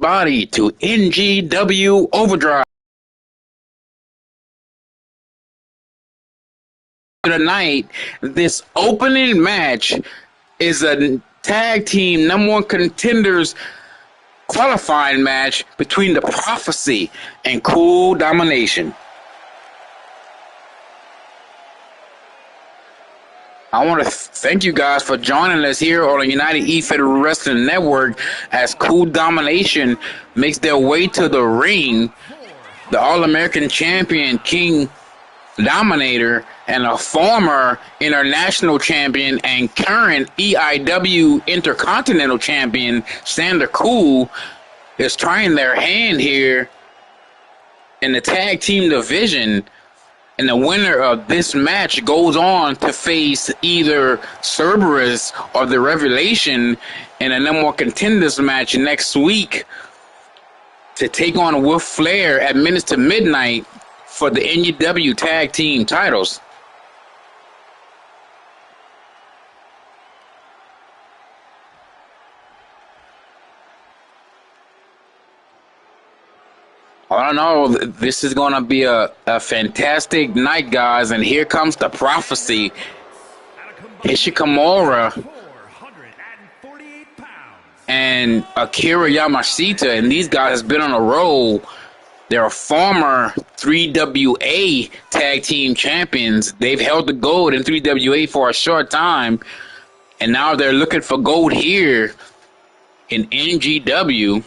everybody to NGW Overdrive. Tonight, this opening match is a tag team #1 contenders qualifying match between the Prophecy and Cool Domination. I want to thank you guys for joining us here on the United E-Federal Wrestling Network as Cool Domination makes their way to the ring. The All-American Champion, King Dominator, and a former international champion and current EIW Intercontinental Champion, Sander Cool, is trying their hand here in the tag team division. And the winner of this match goes on to face either Cerberus or the Revelation in a #1 contenders match next week to take on Wolf Flair at Minutes to Midnight for the NUW tag team titles. I don't know. This is going to be a fantastic night, guys. And here comes the Prophecy. Ishikamura and Akira Yamashita. And these guys have been on a roll. They're former 3WA tag team champions. They've held the gold in 3WA for a short time. And now they're looking for gold here in NGW.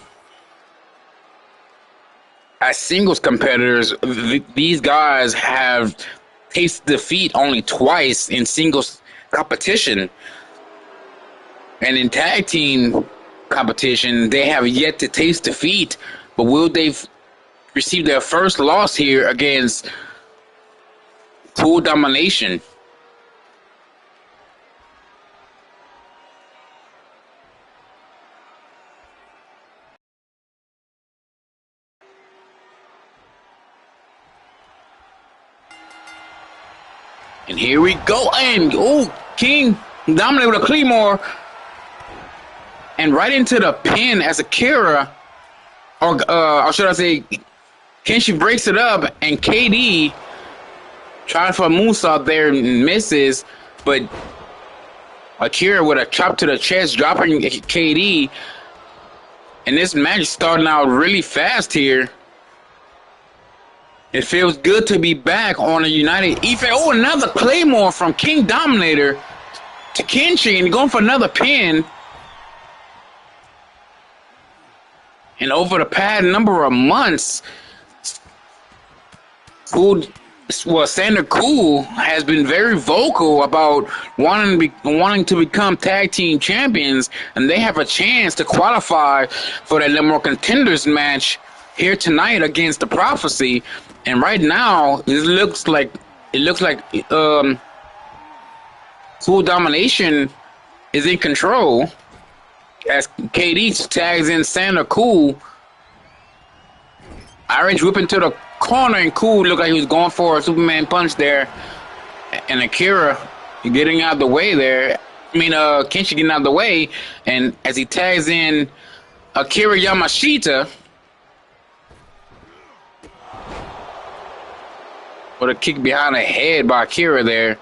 As singles competitors, these guys have tasted defeat only twice in singles competition. And in tag team competition, they have yet to taste defeat. But will they receive their first loss here against Cool Domination? And here we go, and King Dominator with a Claymore, and right into the pin as Akira, or should I say, Kenshi breaks it up, and KD tries for a moonsault there and misses, but Akira with a chop to the chest, dropping KD, and this match is starting out really fast here. It feels good to be back on a United E-Fed. Oh, another Claymore from King Dominator to Kenshi, and going for another pin. And over the past number of months, Sander Cool has been very vocal about wanting to become tag team champions, and they have a chance to qualify for that #1 contenders match here tonight against the Prophecy. And right now, it looks like Cool Domination is in control as KD tags in Sander Cool. Orange whip into the corner, and Cool looked like he was going for a Superman punch there. And Akira getting out of the way there. Kenshi getting out of the way, and as he tags in Akira Yamashita. With a kick behind the head by Akira there.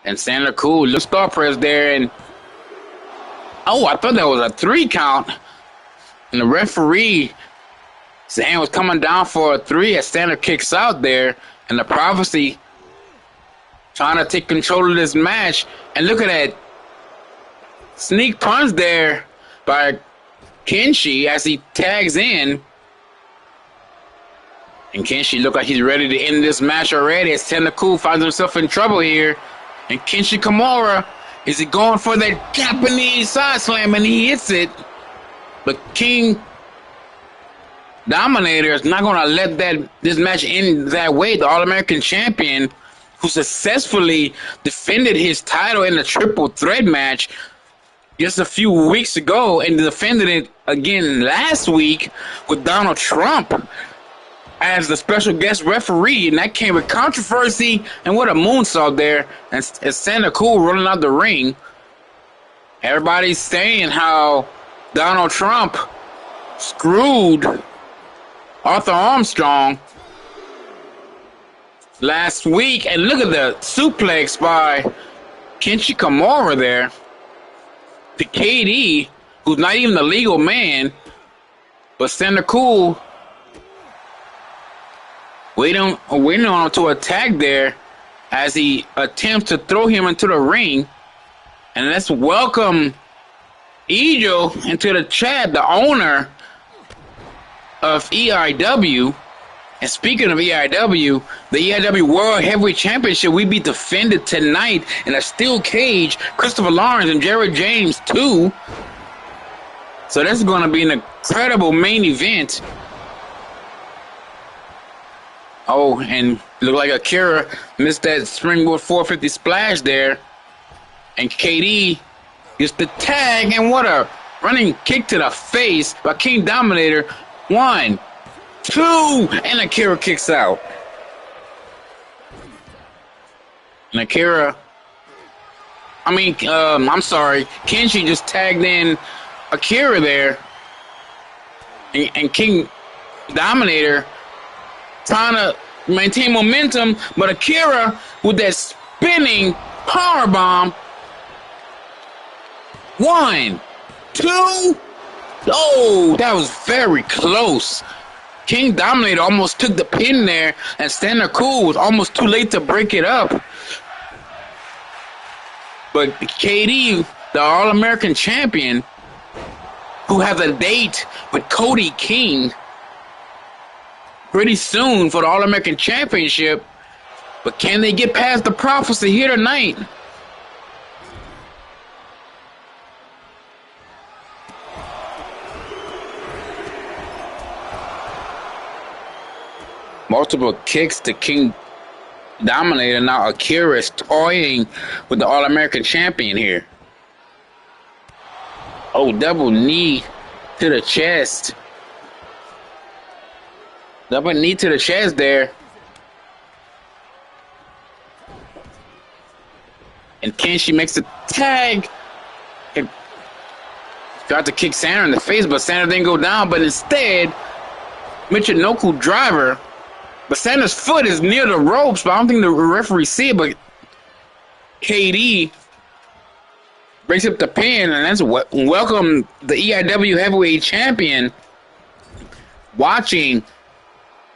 And Sander Cool, little star press there. And I thought that was a 3 count. And the referee, his hand was coming down for a 3 as Sander kicks out there. And the Prophecy trying to take control of this match. And look at that sneak punch there by Kenshi as he tags in. And Kenshi look like he's ready to end this match already as Sander Cool finds himself in trouble here. And Kenshi Kimura, is he going for that Japanese side slam? And he hits it. But King Dominator is not going to let this match end that way. The All-American Champion, who successfully defended his title in a triple threat match just a few weeks ago and defended it again last week with Donald Trump as the special guest referee, and that came with controversy. And what a moonsault there, and Sander Cool rolling out the ring. Everybody's saying how Donald Trump screwed Arthur Armstrong last week. And look at the suplex by Kenshi Kimura there to KD, who's not even the legal man, but Santa Cool waiting on him to attack there as he attempts to throw him into the ring. And let's welcome Ejo into the chat, the owner of EIW. And speaking of EIW, the EIW World Heavyweight Championship will be defended tonight in a steel cage. Christopher Lawrence and Jared James too. So this is going to be an incredible main event. Oh, and look like Akira missed that springboard 450 splash there. And KD gets the tag, and what a running kick to the face by King Dominator. 1, 2, and Akira kicks out. And Akira, I'm sorry, Kenshi just tagged in Akira there. And King Dominator trying to maintain momentum, but Akira with that spinning powerbomb. 1, 2. Oh, that was very close. King Dominator almost took the pin there, and Santa Cool was almost too late to break it up. But KD, the All-American champion, who has a date with Cody King pretty soon for the All-American Championship. But can they get past the prophecy here tonight? Multiple kicks to King Dominator. Now Akira is toying with the All-American champion here. Oh, double knee to the chest. Double knee to the chest there. And Kenshi makes the tag. He tried to kick Sandra in the face, but Sandra didn't go down. But instead, Michinoku driver. But Sandra's foot is near the ropes, but I don't think the referee see it. But KD breaks up the pin, and that's welcome the EIW Heavyweight Champion watching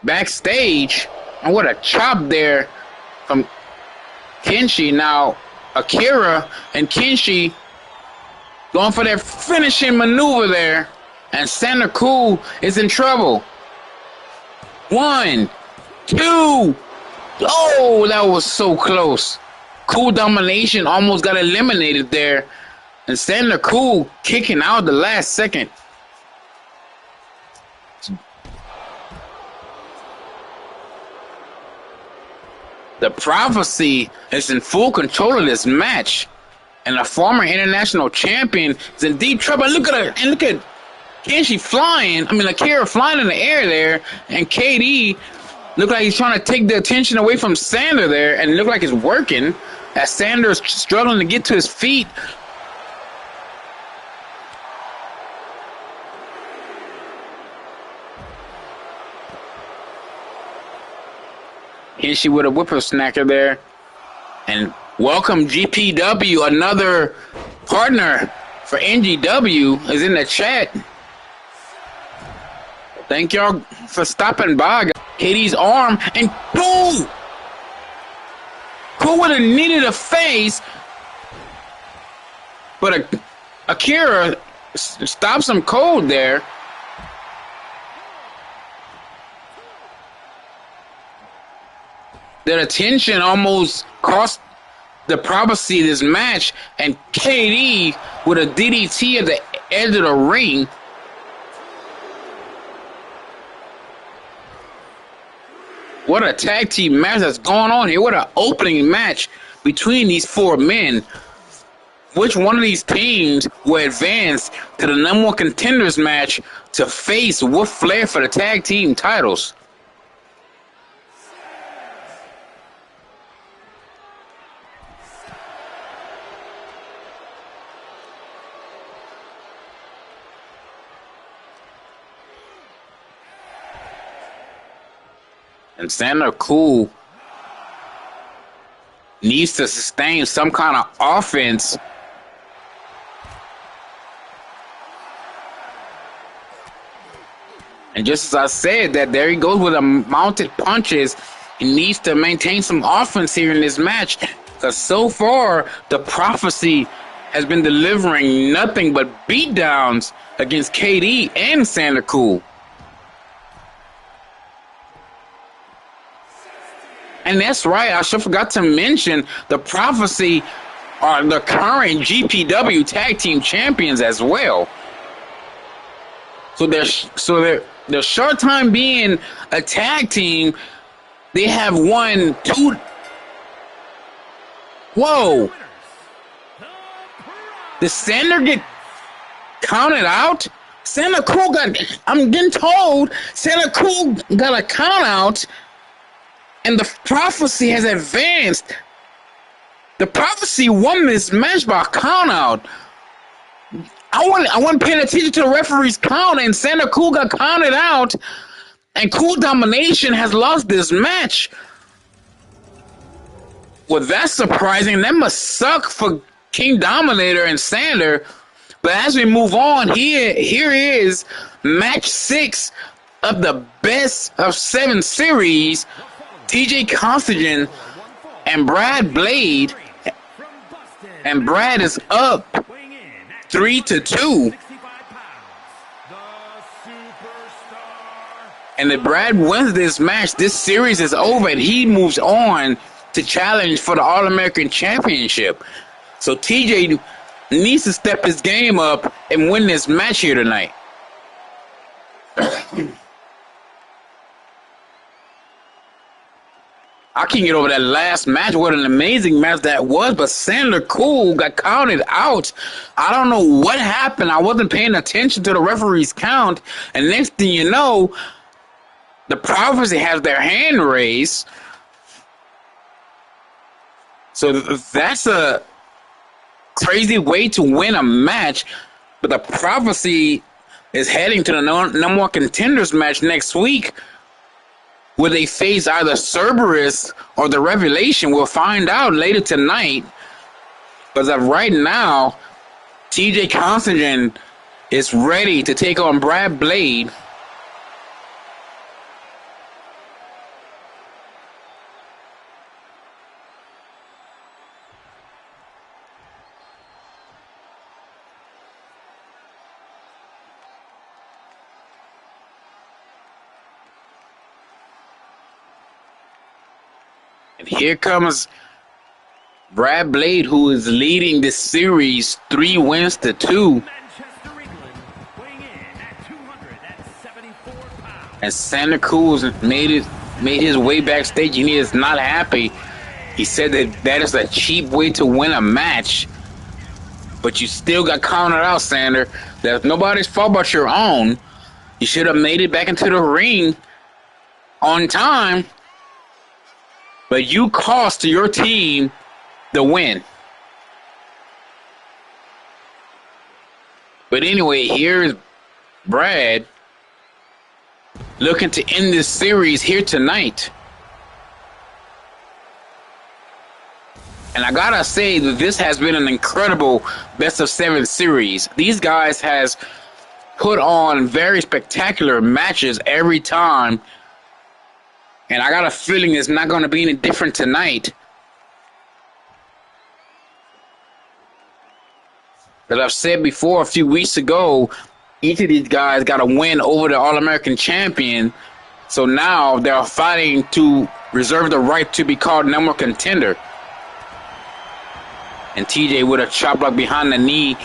backstage. And what a chop there from Kenshi. Now Akira and Kenshi going for their finishing maneuver there, and Santa Cool is in trouble. 1, 2. Oh, that was so close. Cool Domination almost got eliminated there. And Santa Cool kicking out the last second. The Prophecy is in full control of this match. And the former international champion is in deep trouble. Look at her. And look at Kenshi flying. Akira flying in the air there. And KD look like he's trying to take the attention away from Sander there, and it look like it's working as Sander is struggling to get to his feet. Kenshi with a whippersnacker there. And welcome GPW, another partner for NGW, is in the chat. Thank y'all for stopping by. KD's arm, and boom! Who would have needed a face? But Akira stops him cold there. That attention almost cost the Prophecy this match, and KD with a DDT at the edge of the ring. What a tag team match that's going on here. What an opening match between these four men. Which one of these teams will advance to the #1 contenders match to face Wolf Flair for the tag team titles? And Santa Cool needs to sustain some kind of offense. And just as I said, that there he goes with the mounted punches. He needs to maintain some offense here in this match, because so far the Prophecy has been delivering nothing but beatdowns against KD and Santa Cool. And that's right, I should forgot to mention the Prophecy are the current GPW Tag Team Champions as well. So their short time being a tag team, they have won 2. Whoa! Did Sander get counted out? Santa Cool got. I'm getting told Santa Cool got a count out, and the Prophecy has advanced. The Prophecy won this match by a count out. I wasn't paying attention to the referee's count, and Santa Cool got counted out, and Cool Domination has lost this match. Well, that's surprising. That must suck for King Dominator and Sander. But as we move on, here is match 6 of the best of 7 series. TJ Constantine and Brad Blade, and Brad is up 3-2. And if Brad wins this match, this series is over, and he moves on to challenge for the All-American Championship. So TJ needs to step his game up and win this match here tonight. I can't get over that last match. What an amazing match that was. But Santa Cool got counted out. I don't know what happened. I wasn't paying attention to the referee's count. And next thing you know, the Prophecy has their hand raised. So that's a crazy way to win a match. But the Prophecy is heading to the number one contenders match next week, where they face either Cerberus or the Revelation. We'll find out later tonight. But as of right now, TJ Constantine is ready to take on Brad Blade. And here comes Brad Blade, who is leading this series 3-2. And Santa Cruz made his way backstage, and he is not happy. He said that is a cheap way to win a match. But you still got counted out, Sander. That's nobody's fault but your own. You should have made it back into the ring on time. But you cost your team the win. But anyway, here's Brad looking to end this series here tonight. And I gotta say that this has been an incredible best of 7 series. These guys has put on very spectacular matches every time. And I got a feeling it's not going to be any different tonight. As I've said before a few weeks ago, each of these guys got a win over the All-American champion. So now they're fighting to reserve the right to be called number one contender. And TJ with a chop block behind the knee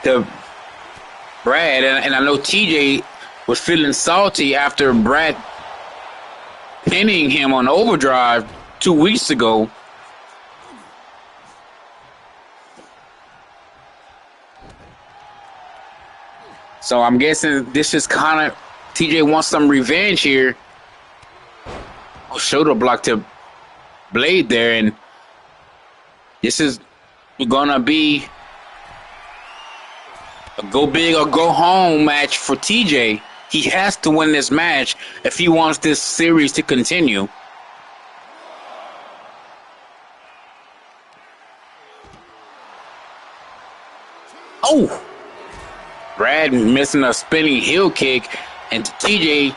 to Brad. And I know TJ was feeling salty after Brad pinning him on Overdrive 2 weeks ago. So I'm guessing this is kind of TJ wants some revenge here. Oh, shoulder block to Blade there, and this is gonna be a go big or go home match for TJ. He has to win this match if he wants this series to continue. Oh! Brad missing a spinning heel kick, and TJ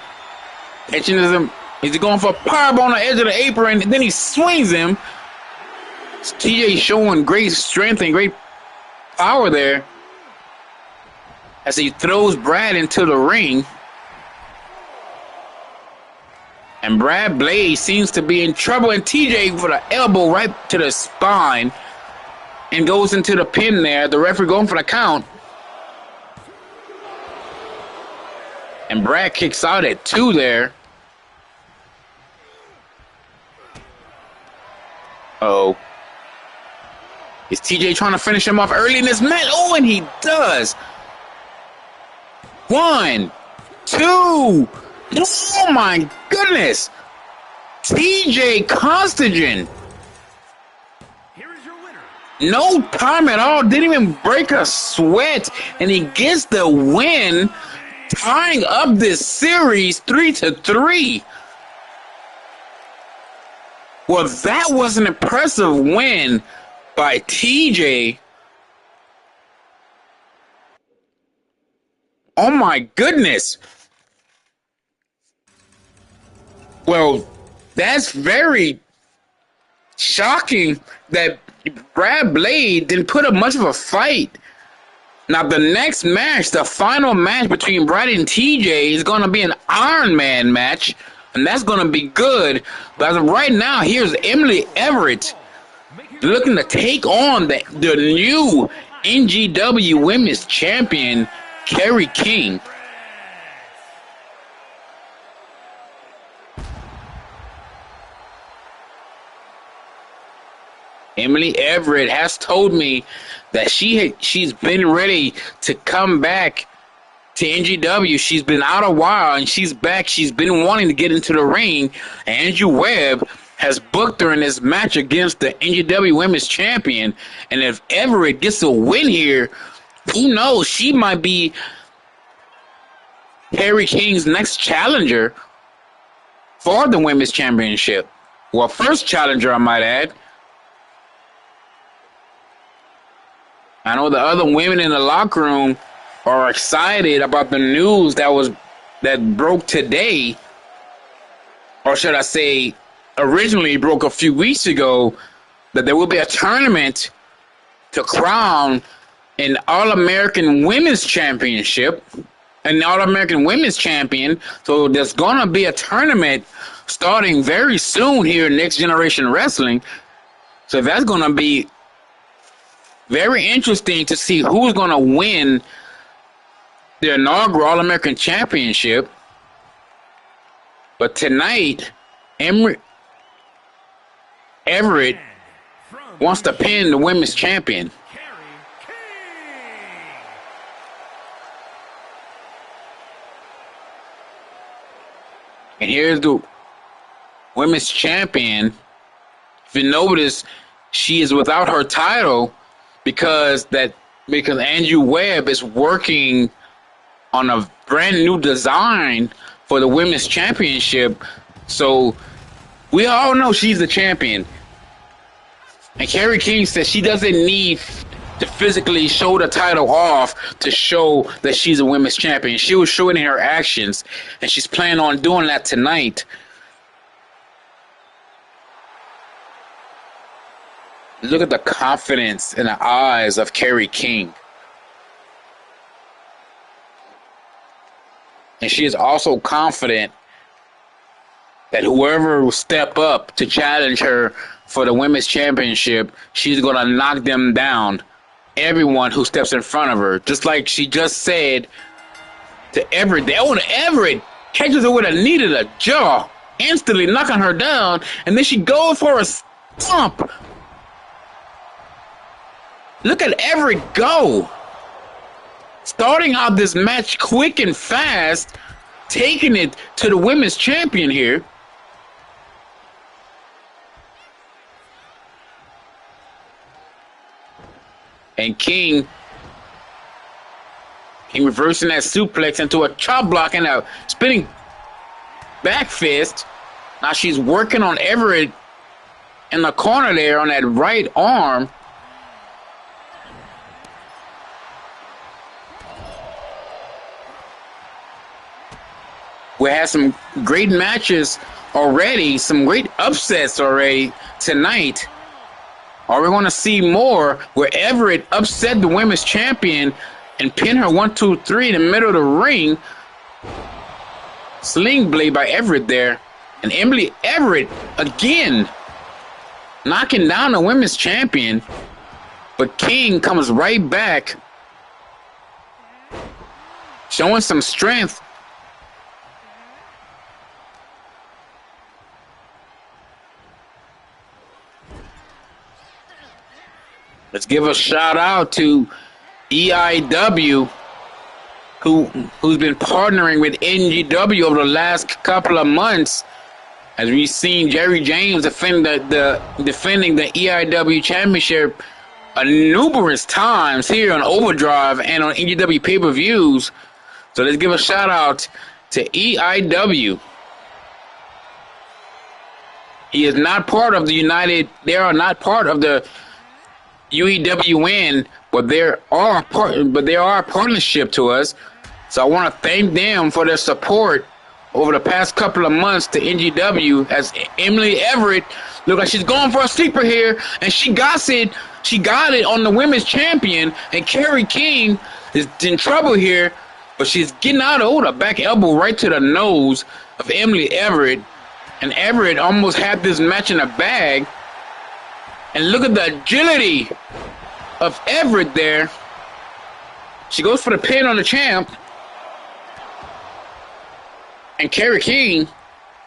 catching him. He's going for a powerbomb on the edge of the apron, and then he swings him. TJ showing great strength and great power there as he throws Brad into the ring. And Brad Blade seems to be in trouble, and TJ with an elbow right to the spine and goes into the pin there. The referee going for the count. And Brad kicks out at 2 there. Oh. Is TJ trying to finish him off early in this match? Oh, and he does. 1, 2. Oh, my goodness. TJ Costigan. Here is your winner. No time at all. Didn't even break a sweat. And he gets the win, tying up this series 3-3. Well, that was an impressive win by TJ. Oh, my goodness. Well, that's very shocking that Brad Blade didn't put up much of a fight. Now, the next match, the final match between Brad and TJ is going to be an Iron Man match, and that's going to be good. But as of right now, here's Emily Everett looking to take on the new NGW Women's Champion, Kerry King. Emily Everett has told me that she's been ready to come back to NGW. She's been out a while, and she's back. She's been wanting to get into the ring. Andrew Webb has booked her in this match against the NGW Women's Champion. And if Everett gets a win here, who knows? She might be Kerry King's next challenger for the Women's Championship. Well, first challenger, I might add. I know the other women in the locker room are excited about the news that broke today, or should I say, originally broke a few weeks ago, that there will be a tournament to crown an All-American Women's Championship, an All-American Women's Champion. So there's gonna be a tournament starting very soon here in Next Generation Wrestling. So that's gonna be very interesting to see who's going to win the inaugural All-American Championship. But tonight, Everett wants to pin the Women's Champion. And here's the Women's Champion. If you notice, she is without her title, because Andrew Webb is working on a brand new design for the Women's Championship. So we all know she's the champion. And Kerry King says she doesn't need to physically show the title off to show that she's a women's champion. She will show it in her actions, and she's planning on doing that tonight. Look at the confidence in the eyes of Kerry King. And she is also confident that whoever will step up to challenge her for the Women's Championship, she's going to knock them down. Everyone who steps in front of her. Just like she just said to Everett. Everett catches her with a knee to the jaw, instantly knocking her down, and then she goes for a stomp. Look at Everett go. Starting out this match quick and fast, taking it to the Women's Champion here. And King King reversing that suplex into a chop block and a spinning back fist. Now she's working on Everett in the corner there on that right arm. We had some great matches already, some great upsets already tonight. Are we going to see more where Everett upset the women's champion and pin her 1, 2, 3 in the middle of the ring? Sling blade by Everett there. And Emily Everett again knocking down the women's champion. But King comes right back, showing some strength. Let's give a shout out to EIW, who's been partnering with NGW over the last couple of months, as we've seen Jerry James defending the EIW championship numerous times here on Overdrive and on NGW pay-per-views. So let's give a shout out to EIW. He is not part of the United. They are not part of the UEWN, but they are a partnership to us. So I want to thank them for their support over the past couple of months to NGW, as Emily Everett look like she's going for a sleeper here, and she got it. She got it on the women's champion, and Carrie King is in trouble here, but she's getting out of a back elbow right to the nose of Emily Everett, and Everett almost had this match in a bag. And look at the agility of Everett there. She goes for the pin on the champ. And Carrie King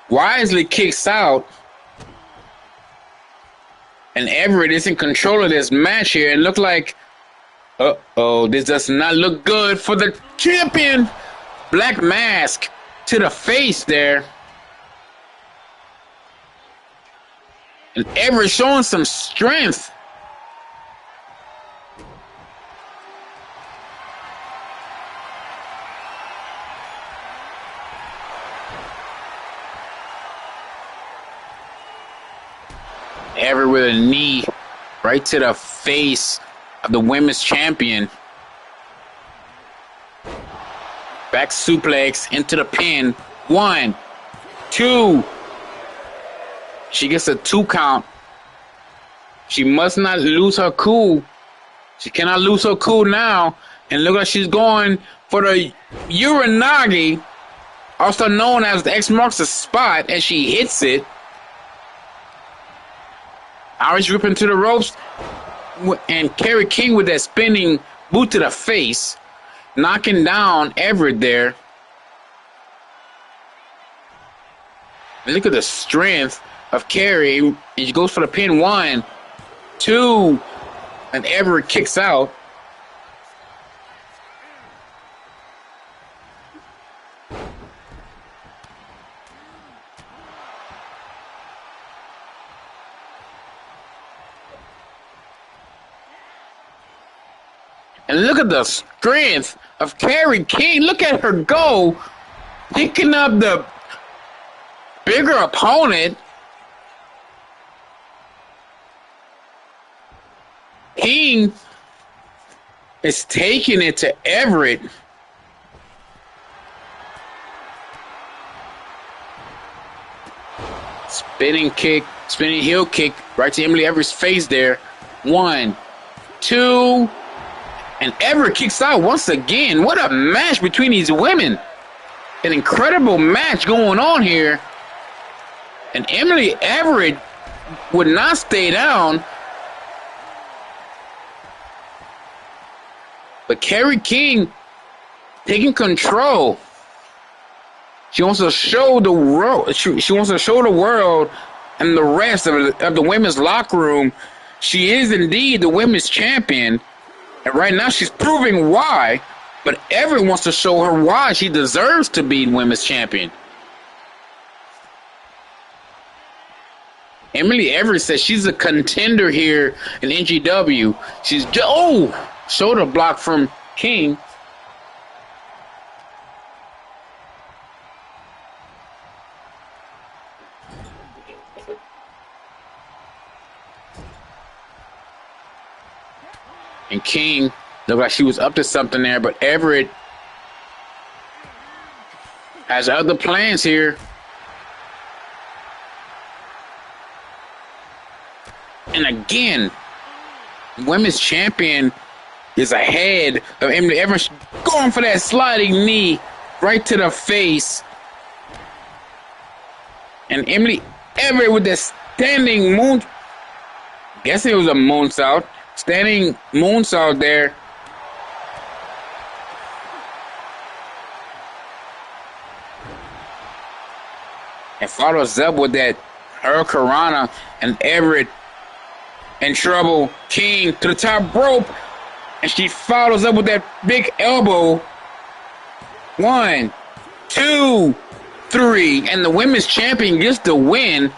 wisely kicks out. And Everett is in control of this match here. And look like, this does not look good for the champion. Black mask to the face there. And Everett showing some strength. Everett with a knee right to the face of the women's champion. Back suplex into the pin. 1, 2. She gets a 2 count. She must not lose her cool. She cannot lose her cool now. And look like she's going for the Uranagi, also known as the X marks the spot, and she hits it. Irish whip into the ropes. And Carrie King with that spinning boot to the face, knocking down Everett there. And look at the strength of Carrie, and she goes for the pin. 1, 2, and Everett kicks out. And look at the strength of Carrie King. Look at her go, picking up the bigger opponent. King is taking it to Everett. Spinning kick, spinning heel kick right to Emily Everett's face there. 1, 2, and Everett kicks out once again. What a match between these women. An incredible match going on here. And Emily Everett would not stay down. But Carrie King taking control. She wants to show the world. She wants to show the world and the rest of the women's locker room she is indeed the women's champion. And right now she's proving why. But everyone wants to show her why she deserves to be women's champion. Emily Everett says she's a contender here in NGW. She's shoulder block from King. And King looked like she was up to something there, but Everett has other plans here. And again, women's champion is ahead of Emily Everett, going for that sliding knee right to the face. And Emily Everett with that standing moon, guess it was a moonsault, standing moonsault there. And follows up with that Hurricanrana, and Everett in trouble. King to the top rope, and she follows up with that big elbow. 1, 2, 3, and the women's champion gets the win.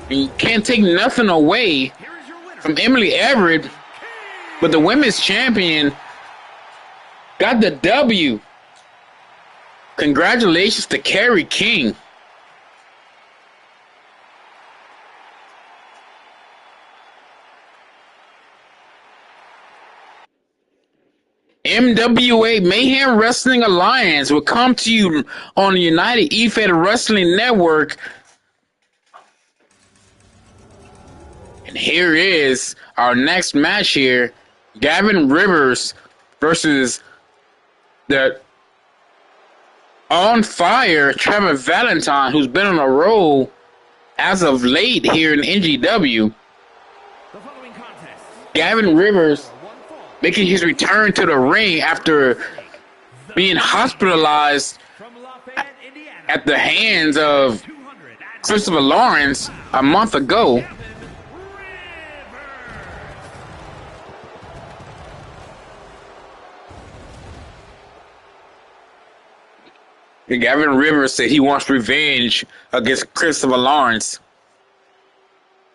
And you can't take nothing away from Emily Everett, but the women's champion got the W. Congratulations to Carrie King. MWA Mayhem Wrestling Alliance will come to you on the United E-Fed Wrestling Network. And here is our next match here. Gavin Rivers versus the on fire Trevor Valentine, who's been on a roll as of late here in NGW. Gavin Rivers making his return to the ring after being hospitalized at the hands of Christopher Lawrence a month ago. Gavin Rivers said he wants revenge against Christopher Lawrence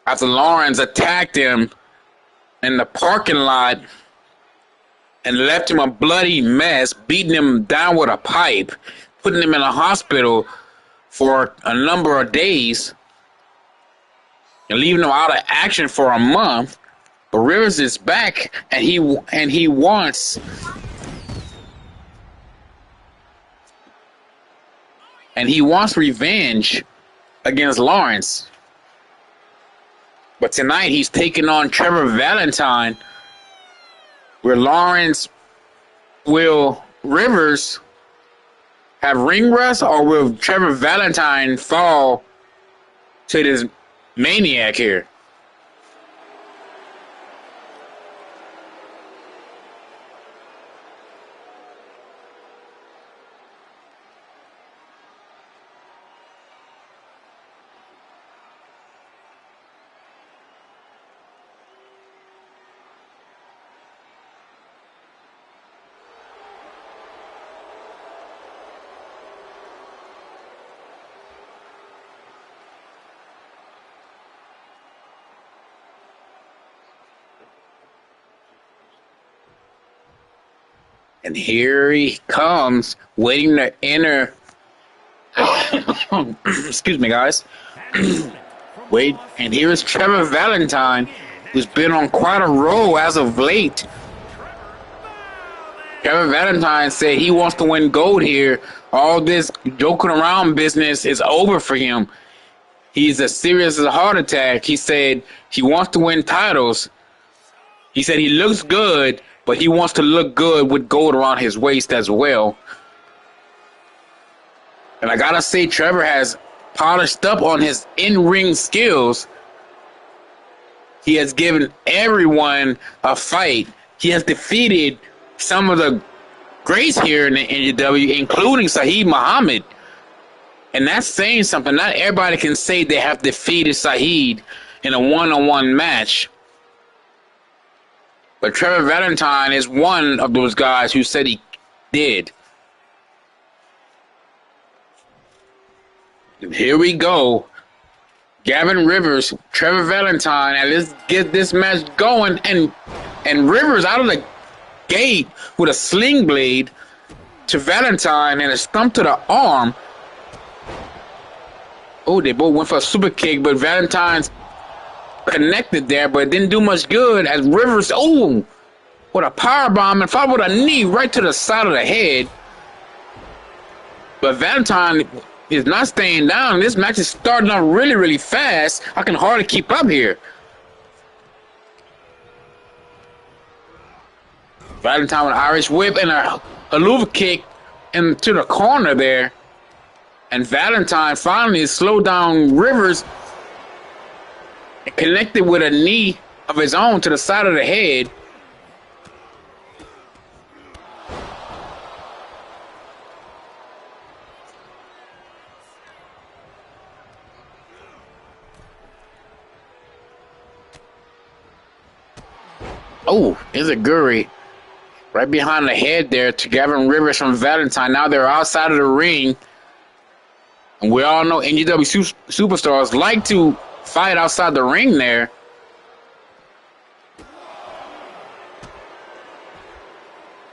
after Lawrence attacked him in the parking lot and left him a bloody mess, beating him down with a pipe, putting him in a hospital for a number of days, and leaving him out of action for a month. But Rivers is back, and he wants revenge against Lawrence. But tonight he's taking on Trevor Valentine, where Rivers have ring rust, or will Trevor Valentine fall to this maniac here? And here he comes, waiting to enter. Excuse me, guys. Wait, and here is Trevor Valentine, who's been on quite a roll as of late. Trevor Valentine said he wants to win gold here. All this joking around business is over for him. He's as serious as a heart attack. He said he wants to win titles. He said he looks good, but he wants to look good with gold around his waist as well. And I gotta say, Trevor has polished up on his in-ring skills. He has given everyone a fight. He has defeated some of the greats here in the NGW, including Saeed Muhammad. And that's saying something. Not everybody can say they have defeated Saeed in a one-on-one match. But Trevor Valentine is one of those guys who said he did. And here we go. Gavin Rivers, Trevor Valentine, and let's get this match going. And Rivers out of the gate with a sling blade to Valentine and a stump to the arm. Oh, they both went for a super kick, but Valentine's connected there, but it didn't do much good as Rivers, oh, with a power bomb and followed with a knee right to the side of the head. But Valentine is not staying down. This match is starting out really, really fast. I can hardly keep up here. Valentine with an Irish whip and a haluva kick into the corner there. And Valentine finally slowed down Rivers and connected with a knee of his own to the side of the head. Oh, here's a Guri right behind the head there to Gavin Rivers from Valentine. Now they're outside of the ring. And we all know NGW superstars like to fight outside the ring there.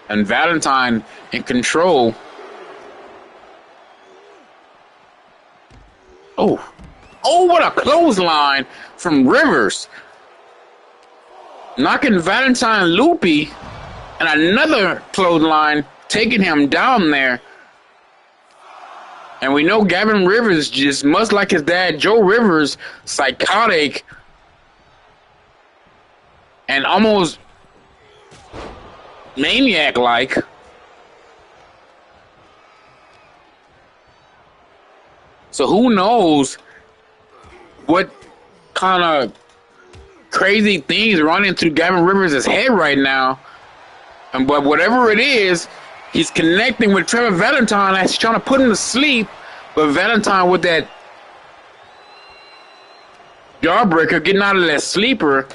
And Valentine in control. Oh, what a clothesline from Rivers. Knocking Valentine loopy, and another clothesline taking him down there. And we know Gavin Rivers, just much like his dad, Joe Rivers, psychotic and almost maniac-like. So who knows what kind of crazy things running through Gavin Rivers' head right now. But whatever it is, he's connecting with Trevor Valentine as he's trying to put him to sleep. But Valentine with that jawbreaker getting out of that sleeper.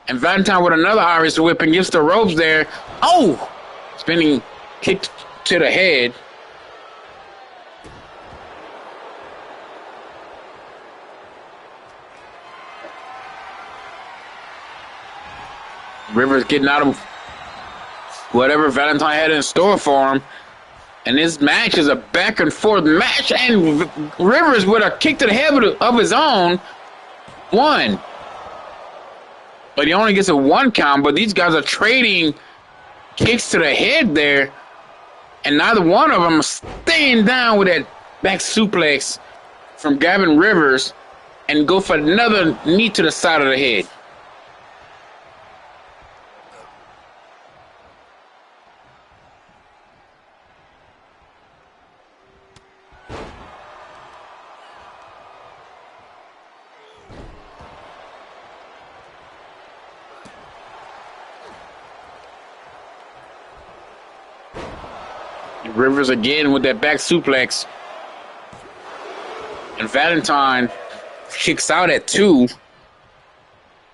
And Valentine with another Irish whip and gets the ropes there. Oh! Spinning kick to the head. Rivers getting out of whatever Valentine had in store for him. And this match is a back and forth match. And Rivers with a kick to the head of his own won. But he only gets a 1 count. But these guys are trading kicks to the head there. And neither one of them are staying down with that back suplex from Gavin Rivers and go for another knee to the side of the head. Rivers again with that back suplex. And Valentine kicks out at 2.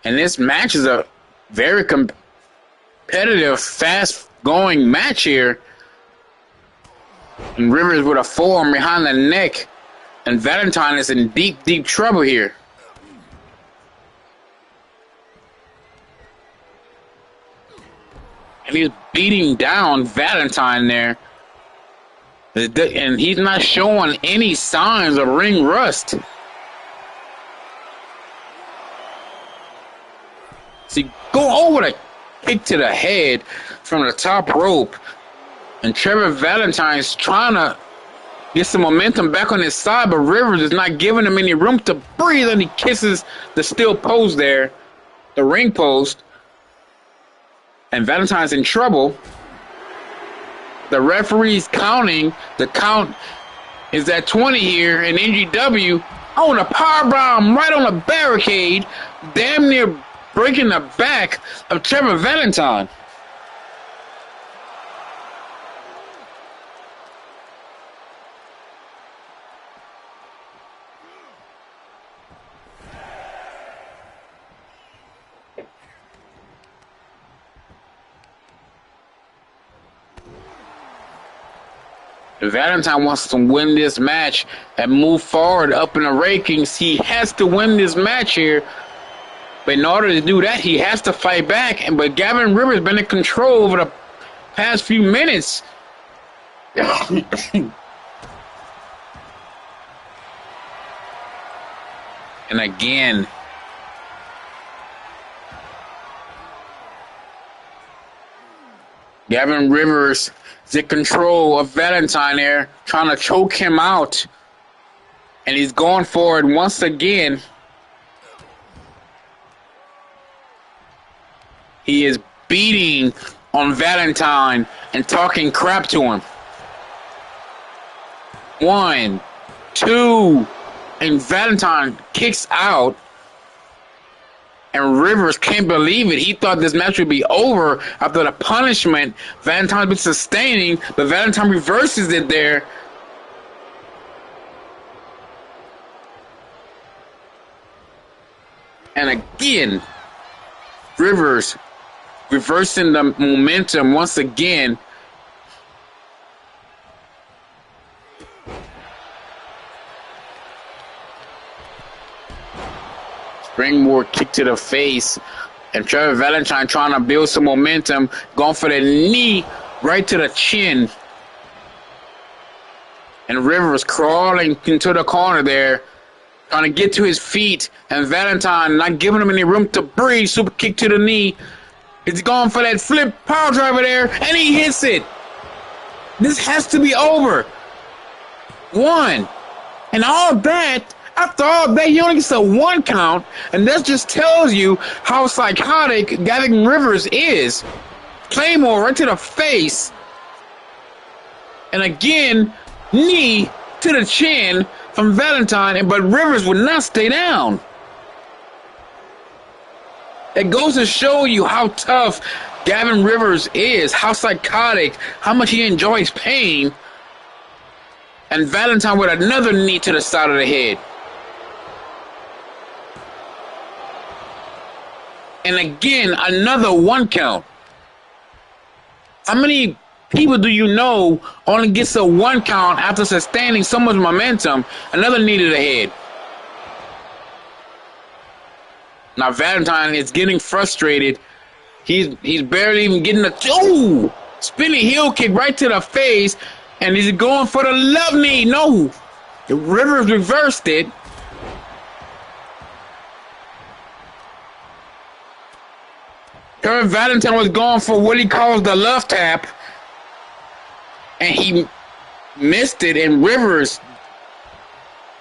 And this match is a very competitive, fast-going match here. And Rivers with a forearm behind the neck. And Valentine is in deep, deep trouble here. And he's beating down Valentine there. And he's not showing any signs of ring rust. See, go over the kick to the head from the top rope. And Trevor Valentine's trying to get some momentum back on his side, but Rivers is not giving him any room to breathe, and he kisses the steel post there, the ring post. And Valentine's in trouble. The referee's counting. The count is at 20 here in NGW. Oh, and a powerbomb right on the barricade, damn near breaking the back of Trevor Valentine. Valentine wants to win this match and move forward up in the rankings. He has to win this match here. But in order to do that, he has to fight back. But Gavin Rivers has been in control over the past few minutes. And again, Gavin Rivers is in control of Valentine there, trying to choke him out. And he's going for it once again. He is beating on Valentine and talking crap to him. 1, 2, and Valentine kicks out. And Rivers can't believe it. He thought this match would be over after the punishment Valentine's been sustaining, but Valentine reverses it there. And again, Rivers reversing the momentum once again. Springboard kick to the face. And Trevor Valentine trying to build some momentum, going for the knee right to the chin. And Rivers crawling into the corner there, trying to get to his feet. And Valentine not giving him any room to breathe. Super kick to the knee. He's going for that flip power driver there, and he hits it. This has to be over. 1. And all that, after all that, he only gets a 1 count. And that just tells you how psychotic Gavin Rivers is. Claymore right to the face. And again, knee to the chin from Valentine, but Rivers would not stay down. It goes to show you how tough Gavin Rivers is, how psychotic, how much he enjoys pain. And Valentine with another knee to the side of the head. And again, another 1 count. How many people do you know only gets a 1 count after sustaining so much momentum? Another knee to the head. Now Valentine is getting frustrated. He's barely even getting a spinning heel kick right to the face, and he's going for the love knee. No, Rivers reversed it. Trevor Valentine was going for what he calls the love tap, and he missed it. And Rivers,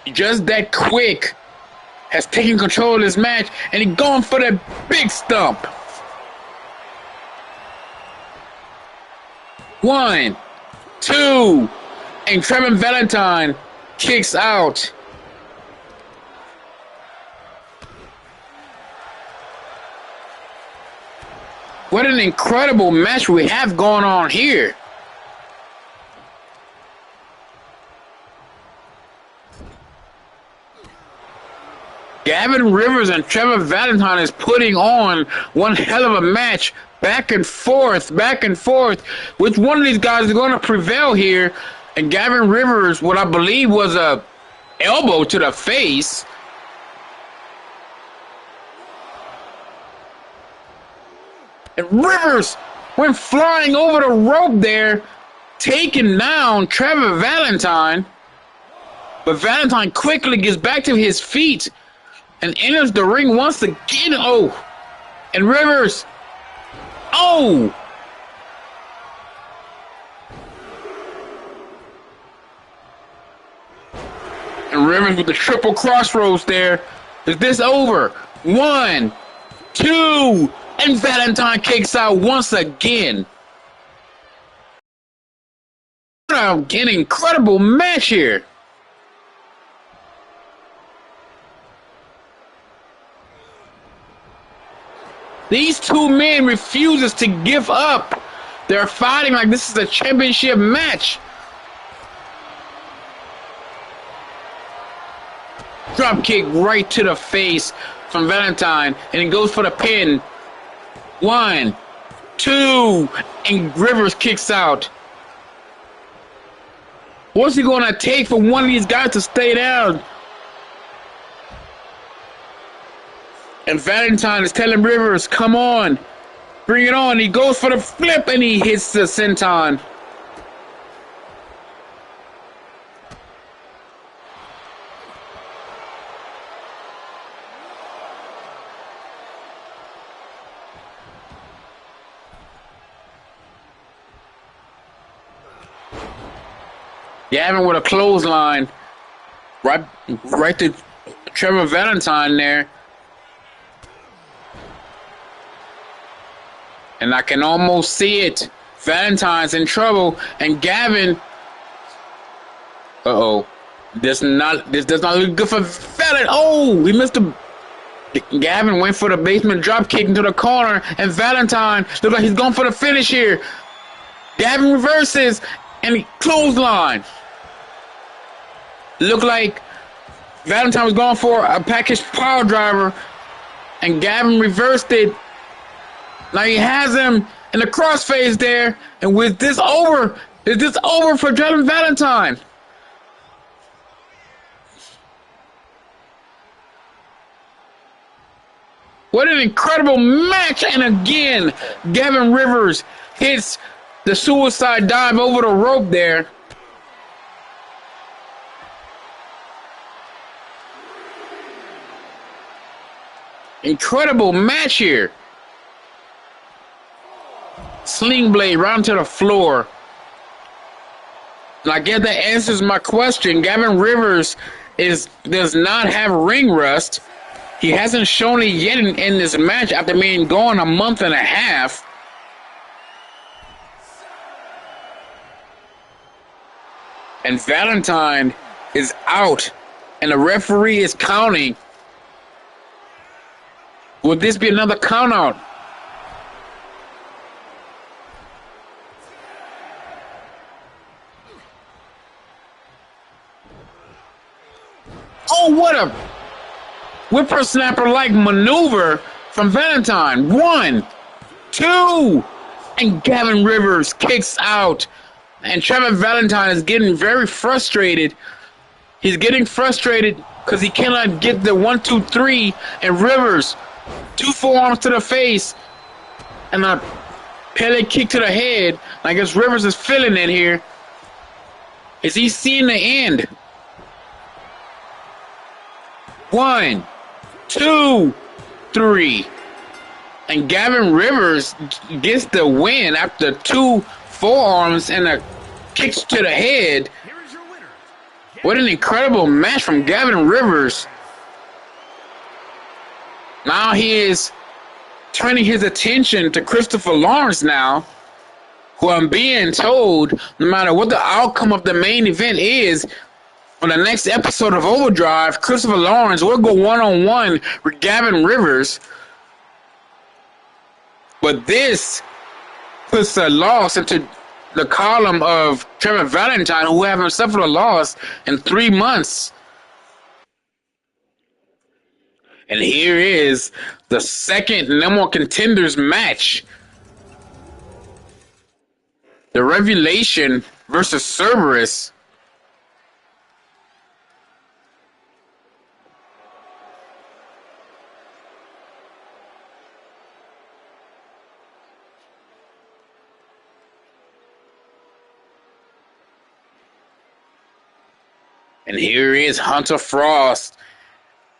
just that quick, has taken control of this match, and he's going for that big stump. 1, 2, and Trevor Valentine kicks out. What an incredible match we have going on here. Gavin Rivers and Trevor Valentine is putting on one hell of a match, back and forth. Which one of these guys is going to prevail here? And Gavin Rivers, what I believe was a elbow to the face. And Rivers went flying over the rope there, taking down Trevor Valentine. But Valentine quickly gets back to his feet and enters the ring once again. Oh, and Rivers. Oh. And Rivers with the triple crossroads there. Is this over? 1, 2, and Valentine kicks out once again. What an incredible match here. These two men refuses to give up. They're fighting like this is a championship match. Drop kick right to the face from Valentine, and he goes for the pin. 1, 2, and Rivers kicks out. What's he going to take for one of these guys to stay down? And Valentine is telling Rivers, come on, bring it on. He goes for the flip, and he hits the senton. Gavin with a clothesline. Right to Trevor Valentine there. And I can almost see it. Valentine's in trouble. And Gavin. Uh-oh. This does not look good for Valentine. Oh, he missed the. Gavin went for the basement drop kick into the corner. And Valentine looks like he's going for the finish here. Gavin reverses. And he clothesline. Looked like Valentine was going for a package power driver. And Gavin reversed it. Now he has him in the crossface there. And with this over, is this over for Trevor Valentine? What an incredible match. And again, Gavin Rivers hits the suicide dive over the rope there. Incredible match here. Sling blade round to the floor. And I guess that answers my question. Gavin Rivers does not have ring rust. He hasn't shown it yet in this match after being gone a month and a half. And Valentine is out. And the referee is counting. Would this be another count out? Oh, what a whippersnapper-like maneuver from Valentine. 1, 2, and Gavin Rivers kicks out. And Trevor Valentine is getting very frustrated. He's getting frustrated because he cannot get the 1, 2, 3. And Rivers, 2 forearms to the face, and a Pele kick to the head. I guess Rivers is feeling it here. Is he seeing the end? 1, 2, 3. And Gavin Rivers gets the win after 2 forearms and a kicks to the head. What an incredible match from Gavin Rivers. Now he is turning his attention to Christopher Lawrence now, who I'm being told, no matter what the outcome of the main event is, on the next episode of Overdrive, Christopher Lawrence will go one-on-one with Gavin Rivers. But this puts a loss into the column of Trevor Valentine, who haven't suffered a loss in 3 months. And here is the second number one contenders match. The Revelation versus Cerberus. And here is Hunter Frost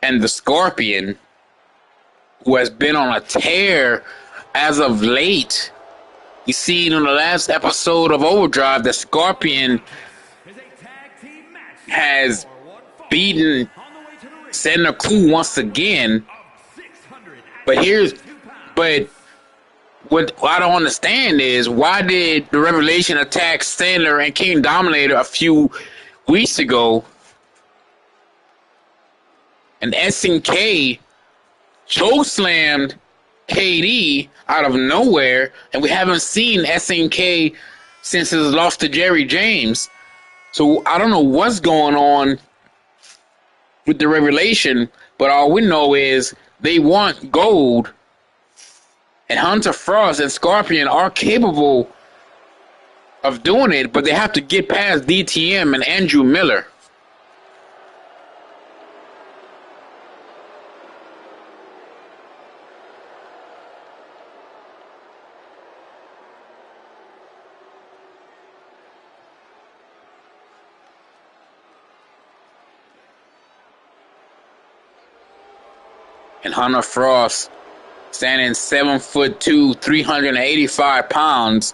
and the Scorpion, who has been on a tear as of late. We seen in the last episode of Overdrive that Scorpion has beaten Sandler Cool once again. But what I don't understand is, why did the Revelation attack Sandler and King Dominator a few weeks ago? And SNK chokeslammed KD out of nowhere, and we haven't seen SNK since his loss to Jerry James. So I don't know what's going on with the Revelation, but all we know is they want gold, and Hunter Frost and Scorpion are capable of doing it, but they have to get past DTM and Andrew Miller. And Hunter Frost, standing 7'2", 385 pounds,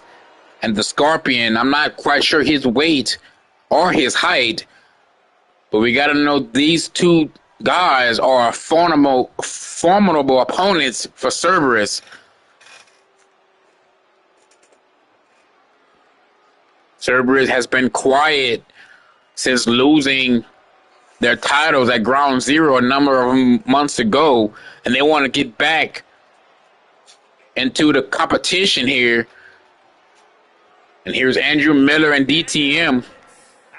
and the Scorpion, I'm not quite sure his weight. or his height. But we got to know these two guys are formidable opponents for Cerberus. Cerberus has been quiet since losing their titles at Ground Zero a number of months ago, and they want to get back into the competition here. And here's Andrew Miller and DTM. At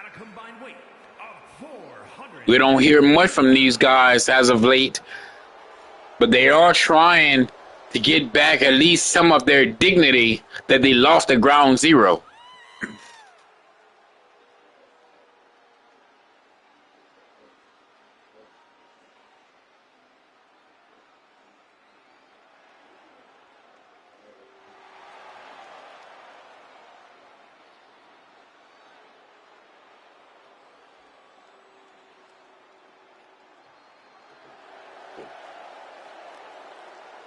a combined weight of 400. We don't hear much from these guys as of late, but they are trying to get back at least some of their dignity that they lost at Ground Zero.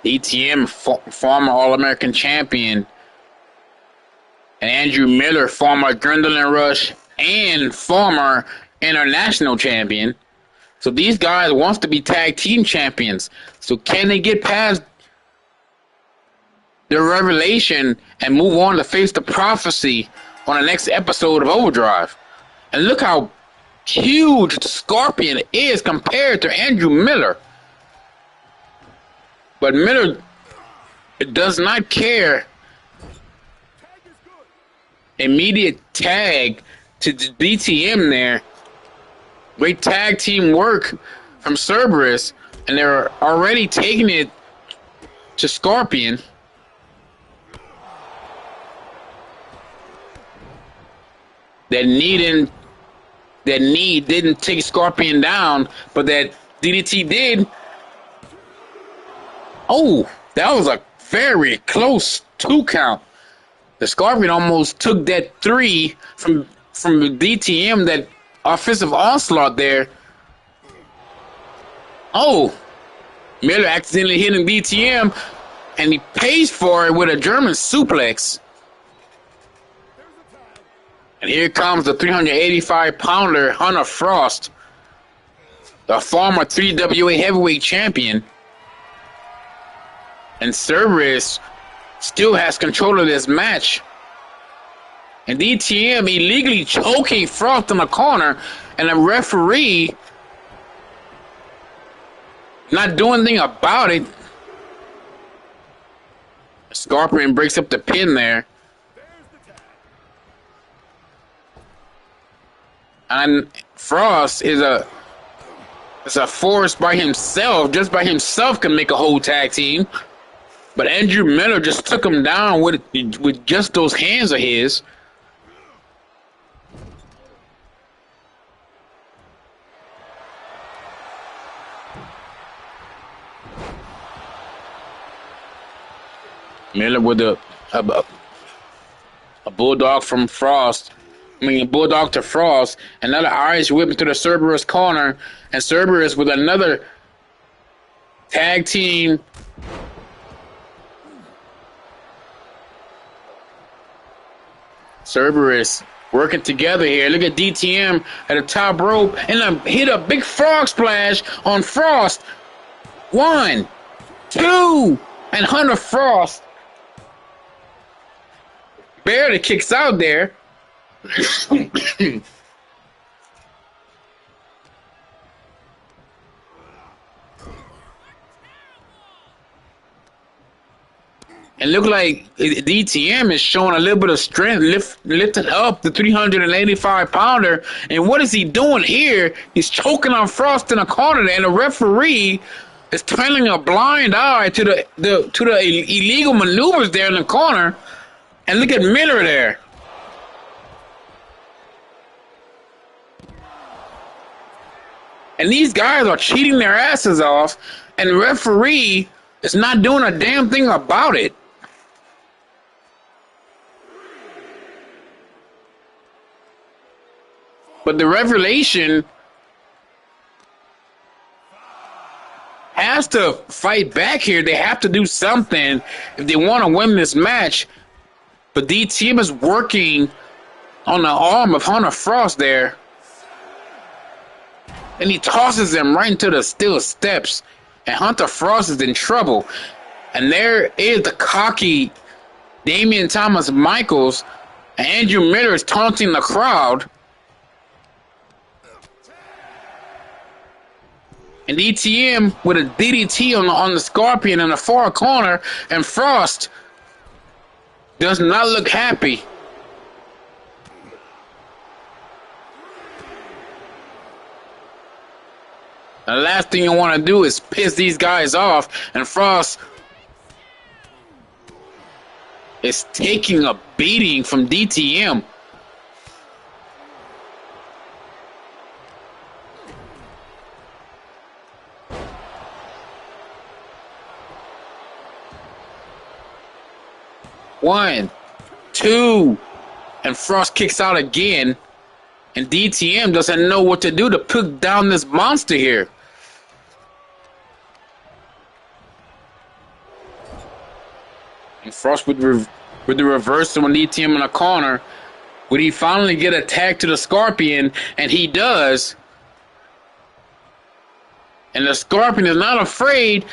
DTM, former All-American champion, and Andrew Miller, former Adrenaline Rush and former international champion. So these guys wants to be tag team champions. So can they get past their revelation and move on to face the prophecy on the next episode of Overdrive? And look how huge the Scorpion is compared to Andrew Miller. But Miller does not care. Immediate tag to DTM there. Great tag team work from Cerberus. And they're already taking it to Scorpion. That knee didn't take Scorpion down, but that DDT did. Oh, that was a very close 2 count. The Scorpion almost took that 3 from DTM, that offensive onslaught there. Oh, Miller accidentally hitting DTM, and he pays for it with a German suplex. And here comes the 385-pounder Hunter Frost, the former 3WA heavyweight champion. And Cerberus still has control of this match. And DTM illegally choking Frost in the corner, and the referee not doing anything about it. Scorpion breaks up the pin there. And Frost is a force by himself. Just by himself can make a whole tag team. But Andrew Miller just took him down with just those hands of his. Miller with a bulldog from Frost. A bulldog to Frost. Another Irish whip into the Cerberus corner. And Cerberus with another tag team. Cerberus working together here. Look at DTM at the top rope. And hit a big frog splash on Frost. 1, 2, and Hunter Frost barely kicks out there. And look like DTM is showing a little bit of strength, lifting up the 385-pounder. And what is he doing here? He's choking on Frost in a corner, and the referee is turning a blind eye to the illegal maneuvers there in the corner. And look at Miller there. And these guys are cheating their asses off, and the referee is not doing a damn thing about it. But the Revelation has to fight back here. They have to do something if they want to win this match. But DTM is working on the arm of Hunter Frost there. And he tosses him right into the steel steps. And Hunter Frost is in trouble. And there is the cocky Damian Thomas Michaels. And Andrew Miller is taunting the crowd. And ETM with a DDT on the Scorpion in the far corner. And Frost does not look happy. The last thing you want to do is piss these guys off, and Frost is taking a beating from DTM. One, two, and Frost kicks out again, and DTM doesn't know what to do to put down this monster here. And Frost with the reversal on DTM in the corner. Would he finally get a tag to the Scorpion? And he does. And the Scorpion is not afraid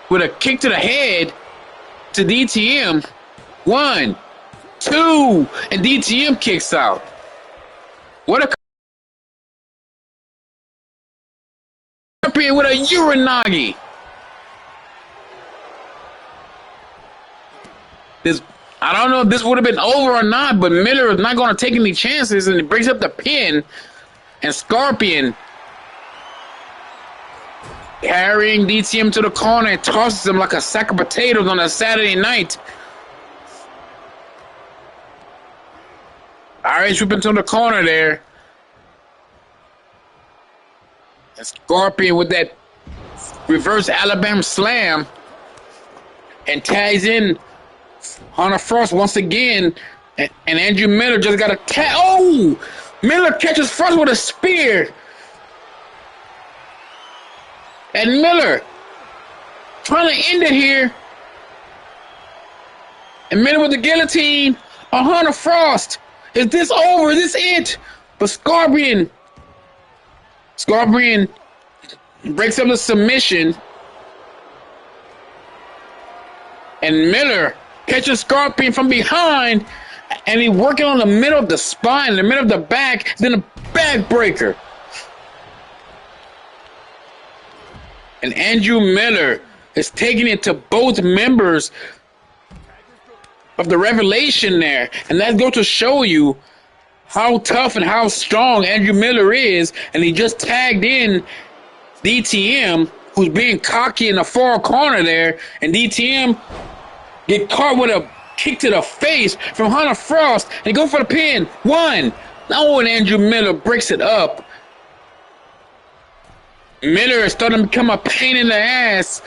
with a kick to the head to DTM. 1, 2, and DTM kicks out. What a Scorpion with a Uranagi. I don't know if this would have been over or not, but Miller is not going to take any chances, and he breaks up the pin. And Scorpion carrying DTM to the corner and tosses him like a sack of potatoes on a Saturday night. Irish whip into the corner there. And Scorpion with that reverse Alabama slam and tags in Hunter Frost once again, and Andrew Miller just got a tag. Oh! Miller catches Frost with a spear. And Miller trying to end it here. And Miller with the guillotine on Hunter Frost. Is this over? Is this it? But Scorpion breaks up the submission. And Miller catches Scorpion from behind, and he's working on the middle of the spine, the middle of the back, then a backbreaker. And Andrew Miller is taking it to both members of the Revelation there. And that goes to show you how tough and how strong Andrew Miller is. And he just tagged in DTM, who's being cocky in the far corner there. And DTM get caught with a kick to the face from Hunter Frost. And they go for the pin. 1. Oh, and Andrew Miller breaks it up. Miller is starting to become a pain in the ass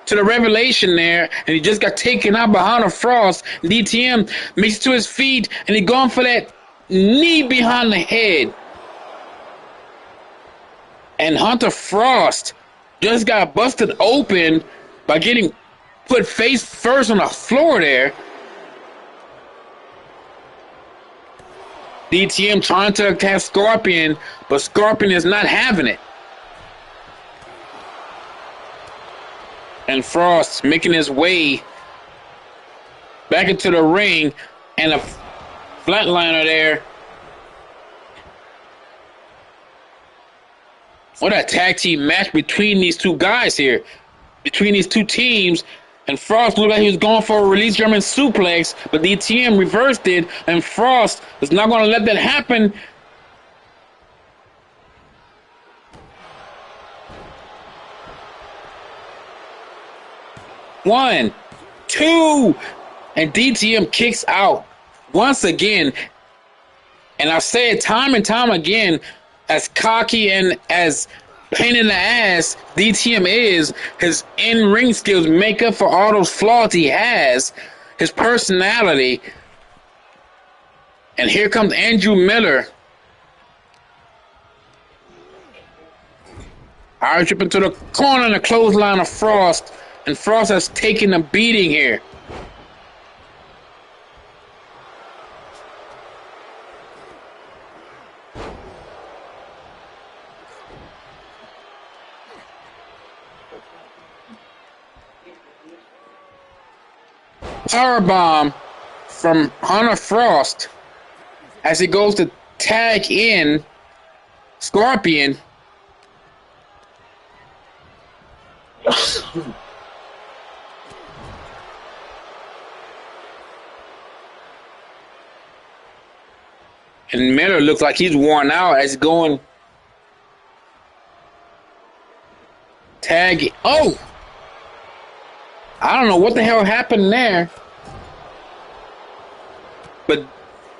to the Revelation there. And he just got taken out by Hunter Frost. DTM makes it to his feet. And he's going for that knee behind the head. And Hunter Frost just got busted open by getting put face first on the floor there. DTM trying to attack Scorpion, but Scorpion is not having it. And Frost making his way back into the ring, and a flatliner there. What a tag team match between these two guys here, between these two teams. And Frost looked like he was going for a release German suplex, but DTM reversed it, and Frost is not going to let that happen. One, two, and DTM kicks out once again. And I say it time and time again, as cocky and as pain in the ass DTM is, his in-ring skills make up for all those flaws he has, his personality. And here comes Andrew Miller. Irish trip into the corner and the clothesline of Frost. And Frost has taken a beating here. powerbomb from Hunter Frost as he goes to tag in Scorpion. And Miller looks like he's worn out as he's going tag. Oh! I don't know what the hell happened there. But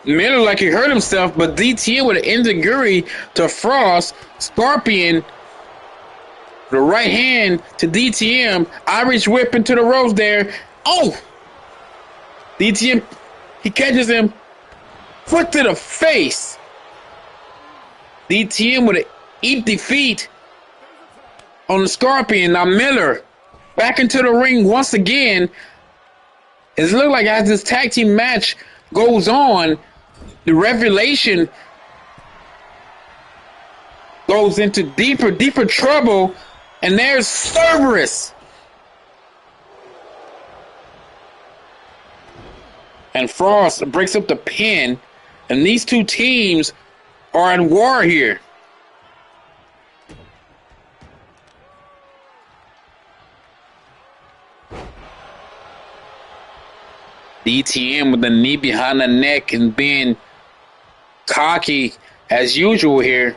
Miller like he hurt himself, but DTM with an enziguri to Frost. Scorpion, the right hand to DTM. Irish whip into the ropes there. Oh! DTM, he catches him. Foot to the face. DTM with an eat defeat on the Scorpion. Now Miller back into the ring once again. It looks like as this tag team match goes on, the revelation goes into deeper trouble. And there's Cerberus. And Frost breaks up the pin. And these two teams are at war here. DTM with the knee behind the neck and being cocky as usual here.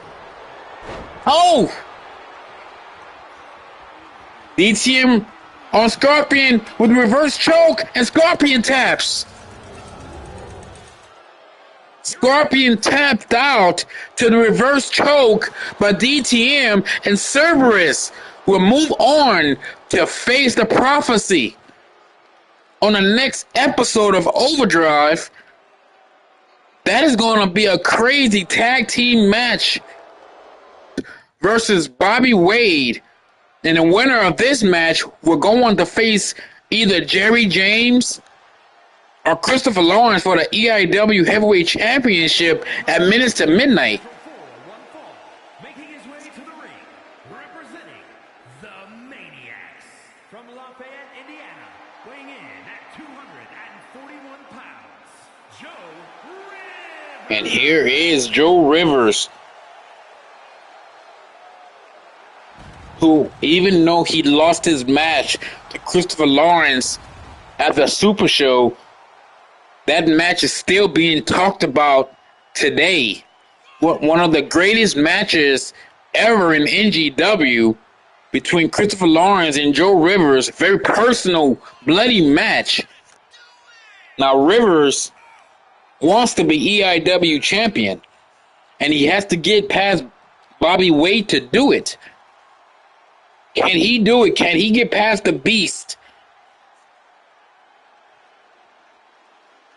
Oh! DTM on Scorpion with reverse choke and Scorpion taps. Scorpion tapped out to the reverse choke, but DTM and Cerberus will move on to face the prophecy on the next episode of Overdrive. That is going to be a crazy tag team match versus Bobby Wade. And the winner of this match will go on to face either Jerry James or Christopher Lawrence for the EIW Heavyweight Championship at Minutes to Midnight. Making his way to the ring, representing the Maniacs from Lafayette, Indiana, weighing in at 241 pounds, Joe Rivers. And here is Joe Rivers, who, even though he lost his match to Christopher Lawrence at the Super Show, that match is still being talked about today. One of the greatest matches ever in NGW between Christopher Lawrence and Joe Rivers. Very personal, bloody match. Now, Rivers wants to be EIW champion, and he has to get past Bobby Wade to do it. Can he do it? Can he get past the Beast?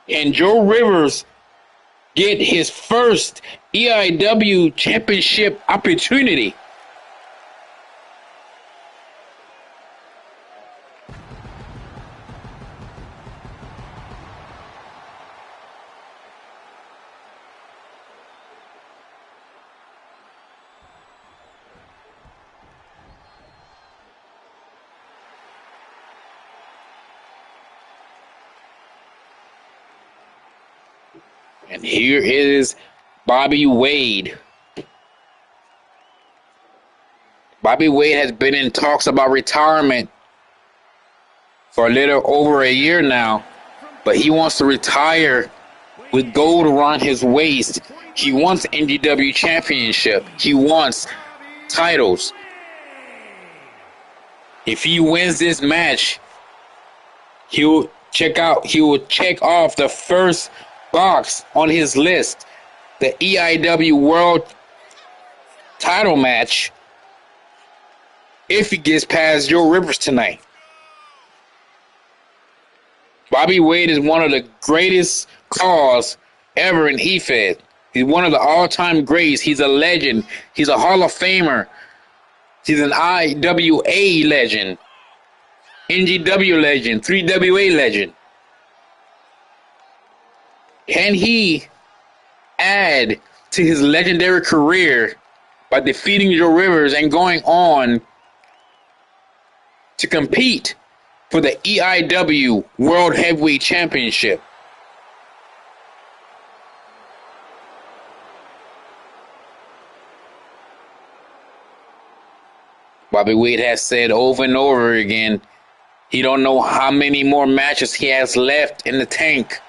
And Joe Rivers get his first EIW championship opportunity. And here is Bobby Wade. Bobby Wade has been in talks about retirement for a little over a year now, but he wants to retire with gold around his waist. He wants NGW championship. He wants titles. If he wins this match, he will check off the first box on his list, the EIW World title match, if he gets past Joe Rivers tonight. Bobby Wade is one of the greatest calls ever in EFED. He's one of the all-time greats. He's a legend. He's a Hall of Famer. He's an IWA legend, NGW legend, 3WA legend. Can he add to his legendary career by defeating Joe Rivers and going on to compete for the EIW World Heavyweight Championship. Bobby Wade has said over and over again, he don't know how many more matches he has left in the tank.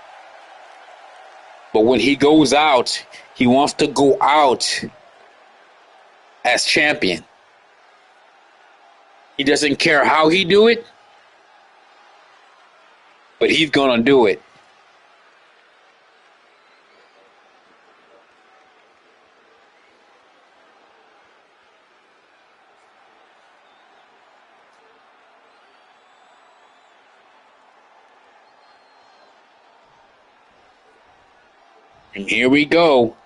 But when he goes out, he wants to go out as champion. He doesn't care how he do it, but he's going to do it. And here we go.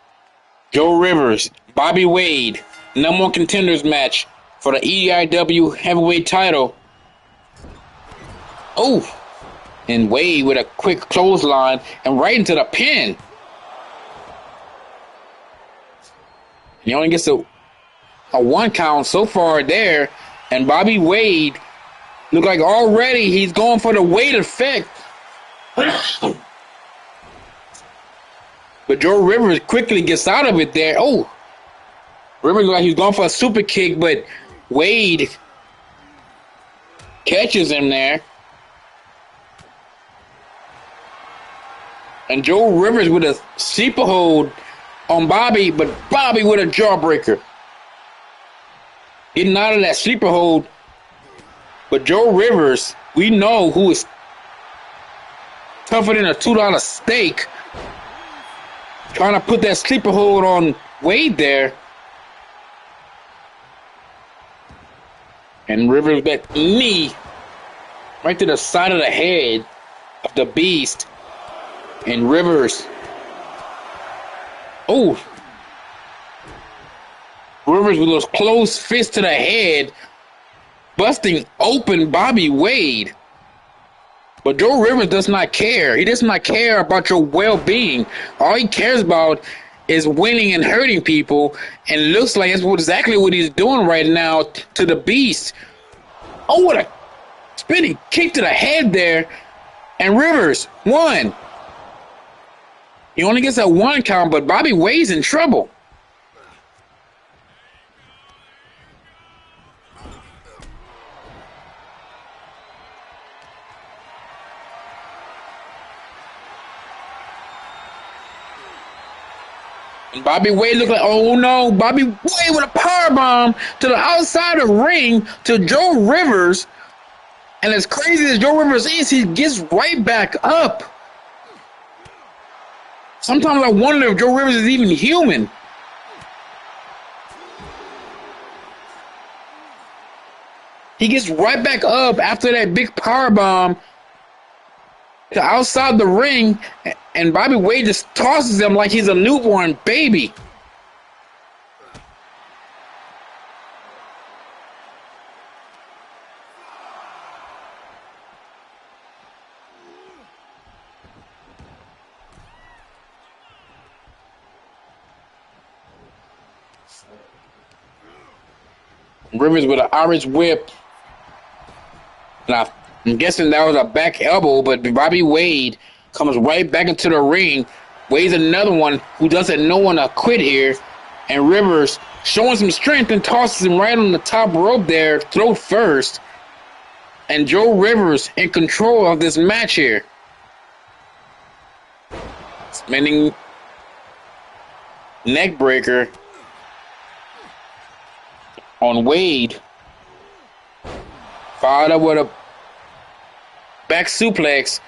Joe Rivers, Bobby Wade, #1 contenders match for the EIW heavyweight title. Oh, and Wade with a quick clothesline and right into the pin. He only gets a 1 count so far there. And Bobby Wade look like already he's going for the Wade effect. But Joe Rivers quickly gets out of it there. Oh, Rivers look like he's going for a super kick, but Wade catches him there. And Joe Rivers with a sleeper hold on Bobby, but Bobby with a jawbreaker. Getting out of that sleeper hold. But Joe Rivers, we know who is tougher than a $2 steak. Trying to put that sleeper hold on Wade there. And Rivers that knee right to the side of the head of the Beast. And Rivers. Oh. Rivers with those closed fists to the head, busting open Bobby Wade. But Joe Rivers does not care. He does not care about your well-being. All he cares about is winning and hurting people. And it looks like that's exactly what he's doing right now to the Beast. Oh, what a spinning kick to the head there. And Rivers won. He only gets a 1 count, but Bobby Wade's in trouble. And Bobby Wade looked like, oh no, Bobby Wade with a powerbomb to the outside of the ring to Joe Rivers. And as crazy as Joe Rivers is, he gets right back up. Sometimes I wonder if Joe Rivers is even human. He gets right back up after that big powerbomb to outside the ring, and Bobby Wade just tosses him like he's a newborn baby. Rivers with an Irish whip. Now, I'm guessing that was a back elbow, but Bobby Wade comes right back into the ring. Wade's another one who doesn't know when to quit here. And Rivers showing some strength and tosses him right on the top rope there, throat first. And Joe Rivers in control of this match here. Spinning neck breaker on Wade. Followed up with a back suplex.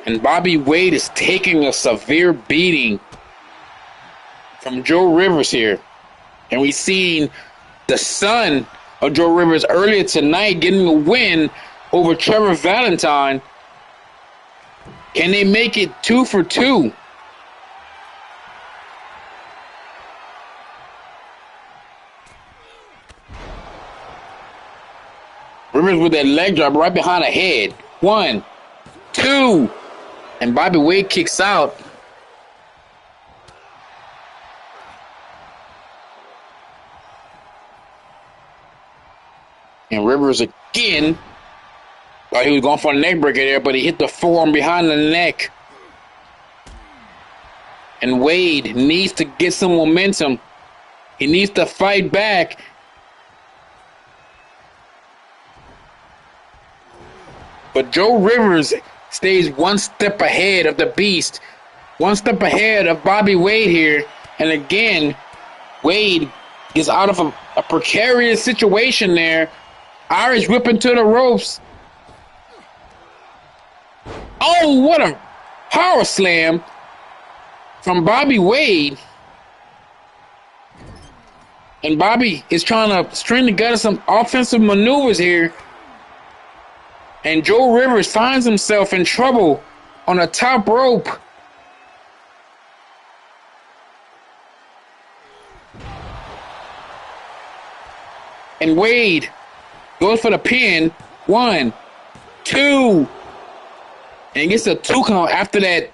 And Bobby Wade is taking a severe beating from Joe Rivers here. And we've seen the son of Joe Rivers earlier tonight getting a win over Trevor Valentine. Can they make it 2 for 2? Rivers with that leg drop right behind the head. 1, 2. And Bobby Wade kicks out. And Rivers again. Thought he was going for a neck breaker there, but he hit the forearm behind the neck. And Wade needs to get some momentum. He needs to fight back. But Joe Rivers stays one step ahead of the Beast. One step ahead of Bobby Wade here. And again, Wade gets out of a precarious situation there. Irish whip into the ropes. Oh, what a power slam from Bobby Wade. And Bobby is trying to string together some offensive maneuvers here. And Joe Rivers finds himself in trouble on the top rope. And Wade goes for the pin. 1, 2. And gets a 2 count after that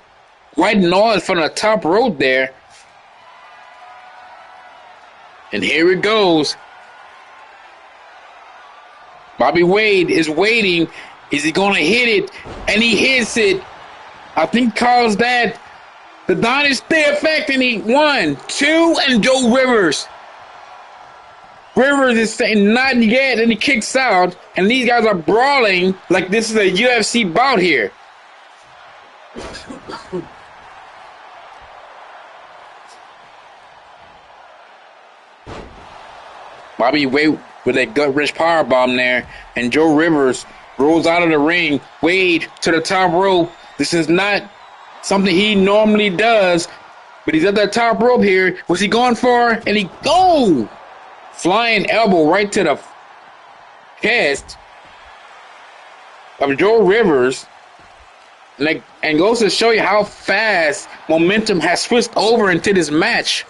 white noise from the top rope there. And here it goes. Bobby Wade is waiting. Is he going to hit it? And he hits it. I think calls that the Dynasty effect. And he 1, 2, and Joe Rivers. Rivers is saying not yet, and he kicks out. And these guys are brawling like this is a UFC bout here. Bobby Wade with a gut-wrench powerbomb there, and Joe Rivers rolls out of the ring. Wade to the top rope. This is not something he normally does, but he's at the top rope here. What's he going for? And he go! Flying elbow right to the chest of Joe Rivers. And goes to show you how fast momentum has switched over into this match.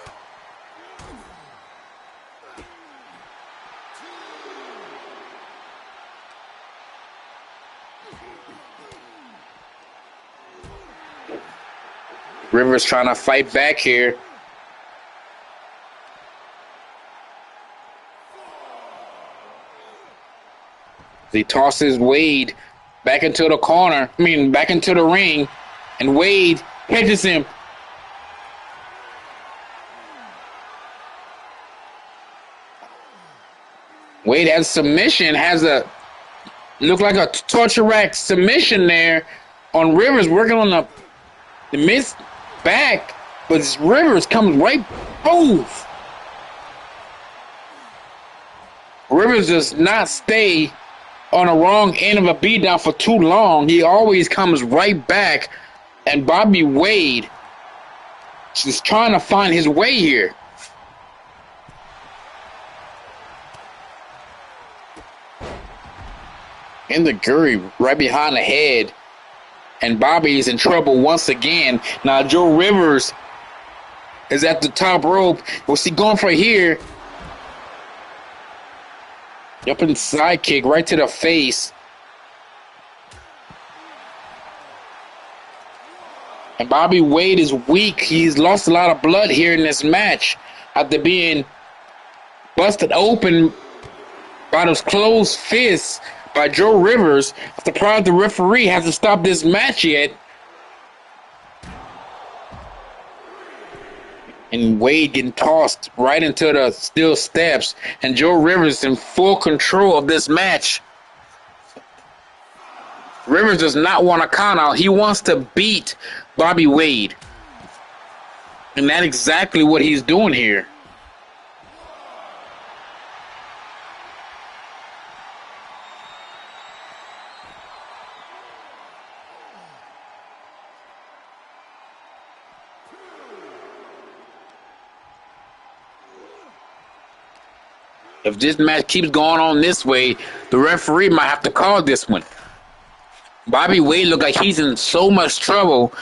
Rivers trying to fight back here. He tosses Wade back into the corner. Back into the ring. And Wade catches him. Wade has submission. Look like a torture rack submission there on Rivers, working on the mid back. But Rivers comes right. Boom. Rivers does not stay on the wrong end of a beatdown for too long. He always comes right back. And Bobby Wade is trying to find his way here. In the Guri, right behind the head. And Bobby is in trouble once again. Now Joe Rivers is at the top rope. What's he going for here? Up and side kick right to the face. And Bobby Wade is weak. He's lost a lot of blood here in this match after being busted open by those closed fists by Joe Rivers. Surprised the referee hasn't stopped this match yet. And Wade getting tossed right into the steel steps. And Joe Rivers in full control of this match. Rivers does not want a count out. He wants to beat Bobby Wade. And that's exactly what he's doing here. If this match keeps going on this way, the referee might have to call this one. Bobby Wade looks like he's in so much trouble.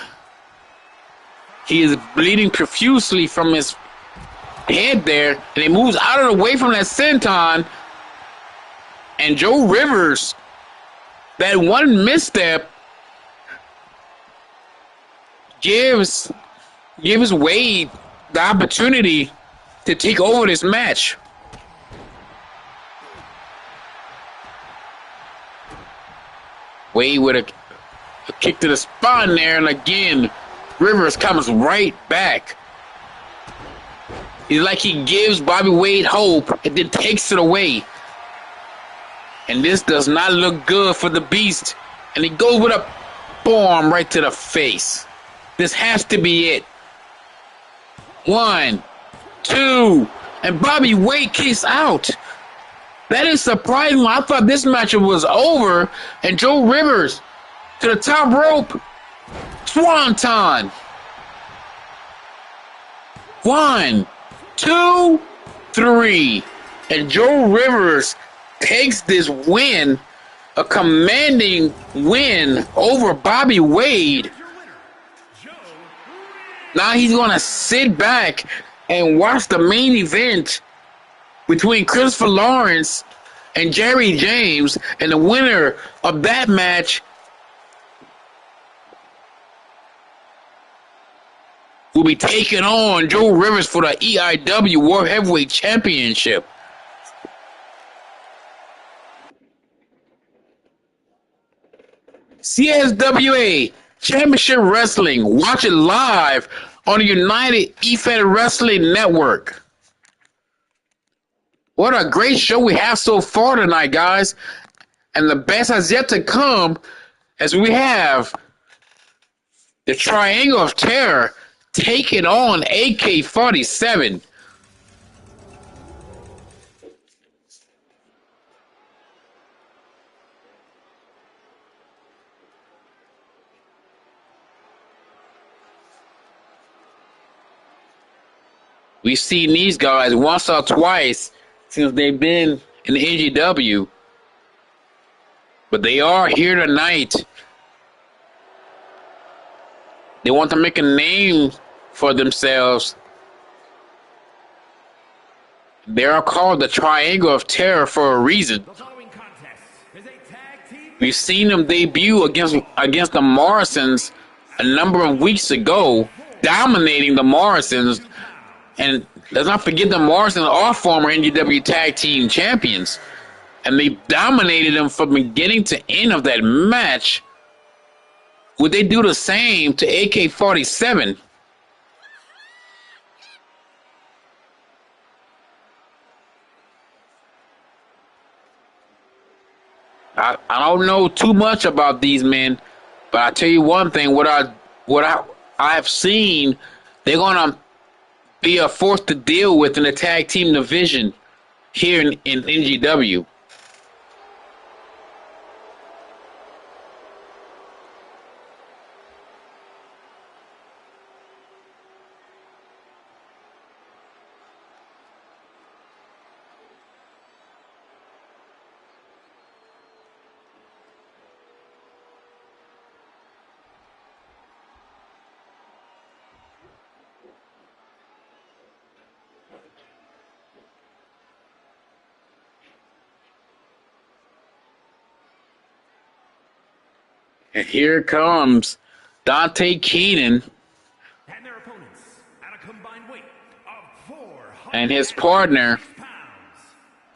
He is bleeding profusely from his head there, and he moves out of the way from that senton. And Joe Rivers, that one misstep, gives Wade the opportunity to take over this match. Wade with a kick to the spine there, and again, Rivers comes right back. It's like he gives Bobby Wade hope and then takes it away. And this does not look good for the Beast. And he goes with a forearm right to the face. This has to be it. 1, 2, and Bobby Wade kicks out. That is surprising. I thought this match was over, and Joe Rivers to the top rope. Swanton. 1, 2, 3. And Joe Rivers takes this win, a commanding win over Bobby Wade. Now he's going to sit back and watch the main event between Christopher Lawrence and Jerry James, and the winner of that match will be taking on Joe Rivers for the EIW World Heavyweight Championship. CSWA Championship Wrestling. Watch it live on the United eFed Wrestling Network. What a great show we have so far tonight, guys. And the best has yet to come, as we have the Triangle of Terror taking on AK-47. We've seen these guys once or twice since they've been in the NGW. But they are here tonight. They want to make a name for themselves. They are called the Triangle of Terror for a reason. We've seen them debut against the Morrisons a number of weeks ago, dominating the Morrisons. And let's not forget the Morrisons are former NGW Tag Team Champions. And they dominated them from beginning to end of that match. Would they do the same to AK-47? I don't know too much about these men, but I tell you one thing: what I've seen, they're gonna be a force to deal with in the tag team division here in NGW. And here comes Dante Keenan And their opponents at a combined weight of 400 and his partner, pounds.